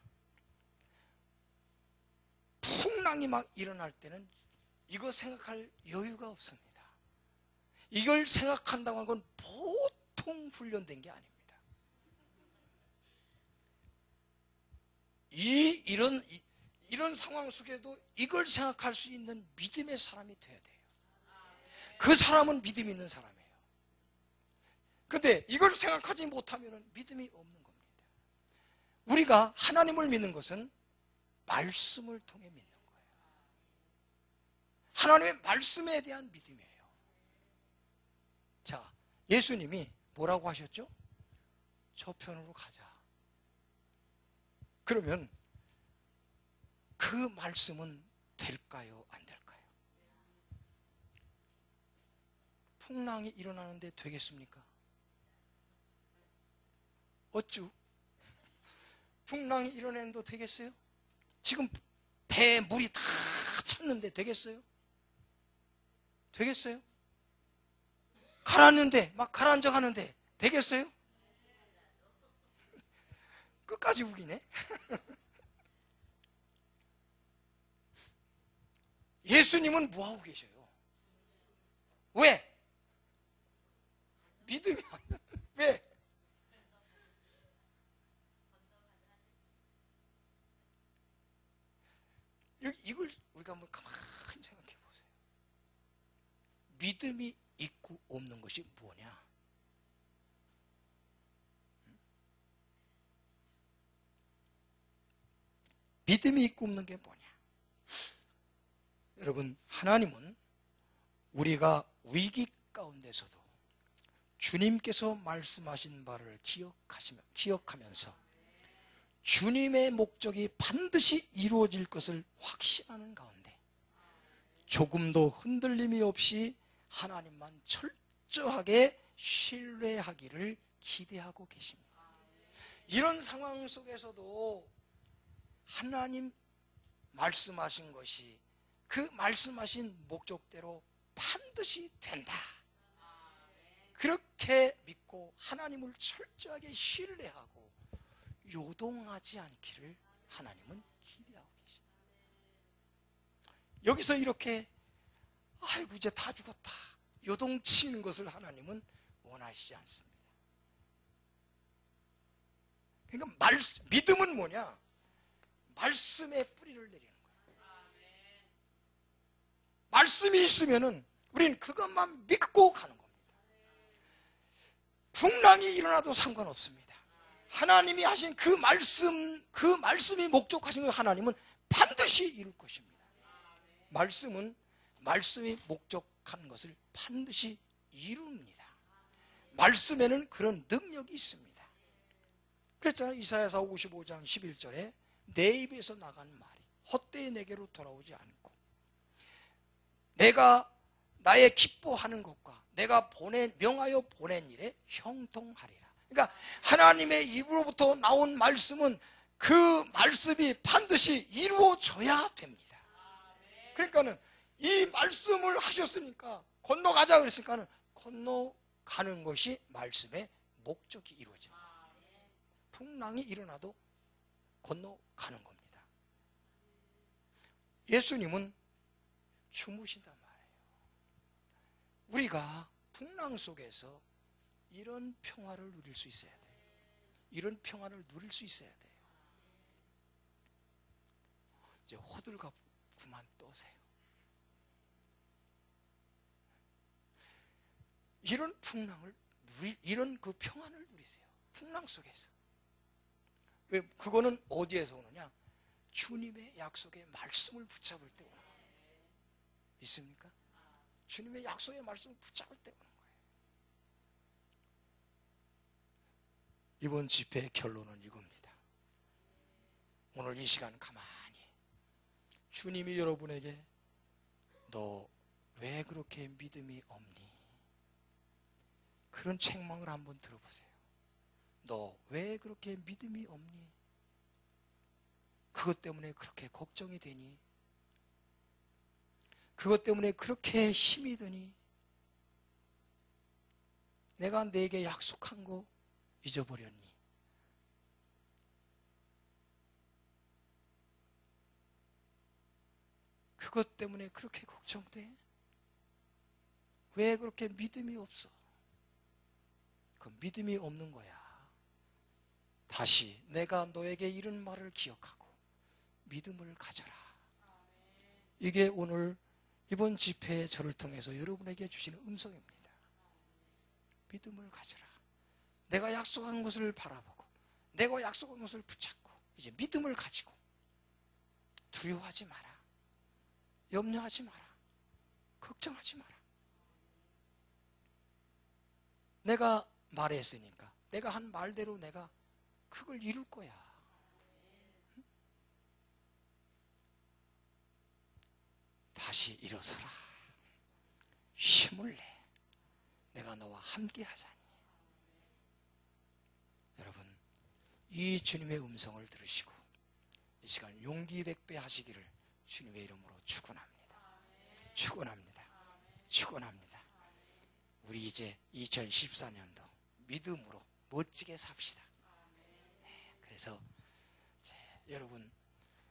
S1: 풍랑이 막 일어날 때는 이거 생각할 여유가 없습니다. 이걸 생각한다고 하는 건 보통 훈련된 게 아닙니다. 이런 상황 속에도 이걸 생각할 수 있는 믿음의 사람이 돼야 돼요. 그 사람은 믿음이 있는 사람이에요. 근데 이걸 생각하지 못하면 믿음이 없는 겁니다. 우리가 하나님을 믿는 것은 말씀을 통해 믿는 거예요. 하나님의 말씀에 대한 믿음이에요. 자, 예수님이 뭐라고 하셨죠? 저편으로 가자. 그러면 그 말씀은 될까요? 안 될까요? 풍랑이 일어나는데 되겠습니까? 어쭈? 풍랑이 일어나는데 되겠어요? 지금 배에 물이 다 찼는데 되겠어요? 되겠어요? 가라앉는데, 막 가라앉아 가는데 되겠어요? 끝까지 우기네? 예수님은 뭐하고 계셔요? 왜? 믿음이 안 나. 왜? 이걸 우리가 한번 가만히 생각해 보세요. 믿음이 있고 없는 것이 뭐냐? 믿음이 있고 없는 게 뭐냐? 여러분, 하나님은 우리가 위기 가운데서도 주님께서 말씀하신 바를 기억하면서 주님의 목적이 반드시 이루어질 것을 확신하는 가운데 조금도 흔들림이 없이 하나님만 철저하게 신뢰하기를 기대하고 계십니다. 이런 상황 속에서도 하나님 말씀하신 것이 그 말씀하신 목적대로 반드시 된다. 그렇게 믿고 하나님을 철저하게 신뢰하고 요동하지 않기를 하나님은 기대하고 계십니다. 여기서 이렇게 아이고 이제 다 죽었다 요동치는 것을 하나님은 원하시지 않습니다. 그러니까 믿음은 뭐냐? 말씀에 뿌리를 내리는 거예요. 말씀이 있으면은 우리는 그것만 믿고 가는 겁니다. 풍랑이 일어나도 상관없습니다. 하나님이 하신 그 말씀이 목적하신 걸 하나님은 반드시 이룰 것입니다. 말씀이 목적한 것을 반드시 이룹니다. 말씀에는 그런 능력이 있습니다. 그랬잖아요. 이사야서 55장 11절에 내 입에서 나간 말이 헛되이 내게로 돌아오지 않고 내가 나의 기뻐하는 것과 내가 명하여 보낸 일에 형통하리라. 그러니까 하나님의 입으로부터 나온 말씀은 그 말씀이 반드시 이루어져야 됩니다. 그러니까는 이 말씀을 하셨으니까 건너가자 그랬으니까는 건너가는 것이 말씀의 목적이 이루어집니다. 풍랑이 일어나도 건너가는 겁니다. 예수님은 주무신단 말이에요. 우리가 풍랑 속에서 이런 평화를 누릴 수 있어야 돼요. 이런 평안을 누릴 수 있어야 돼요. 이제 호들갑 그만 떠세요. 이런 풍랑을 이런 그 평안을 누리세요. 풍랑 속에서. 왜 그거는 어디에서 오느냐? 주님의 약속의 말씀을 붙잡을 때 오는 거예요. 있습니까? 주님의 약속의 말씀을 붙잡을 때 오는 거예요. 이번 집회의 결론은 이겁니다. 오늘 이 시간 가만히 주님이 여러분에게 너 왜 그렇게 믿음이 없니? 그런 책망을 한번 들어보세요. 너 왜 그렇게 믿음이 없니? 그것 때문에 그렇게 걱정이 되니? 그것 때문에 그렇게 힘이 드니? 내가 내게 약속한 거 잊어버렸니? 그것 때문에 그렇게 걱정돼? 왜 그렇게 믿음이 없어? 그 믿음이 없는 거야. 다시 내가 너에게 이런 말을 기억하고 믿음을 가져라. 이게 오늘 이번 집회에 저를 통해서 여러분에게 주시는 음성입니다. 믿음을 가져라. 내가 약속한 것을 바라보고 내가 약속한 것을 붙잡고 이제 믿음을 가지고 두려워하지 마라. 염려하지 마라. 걱정하지 마라. 내가 말했으니까 내가 한 말대로 내가 그걸 이룰 거야. 다시 일어서라. 힘을 내. 내가 너와 함께 하자니. 여러분, 이 주님의 음성을 들으시고 이 시간 용기 백배 하시기를 주님의 이름으로 축원합니다. 축원합니다. 축원합니다. 우리 이제 2014년도 믿음으로 멋지게 삽시다. 네, 그래서 여러분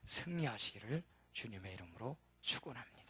S1: 승리하시기를 주님의 이름으로 축원합니다.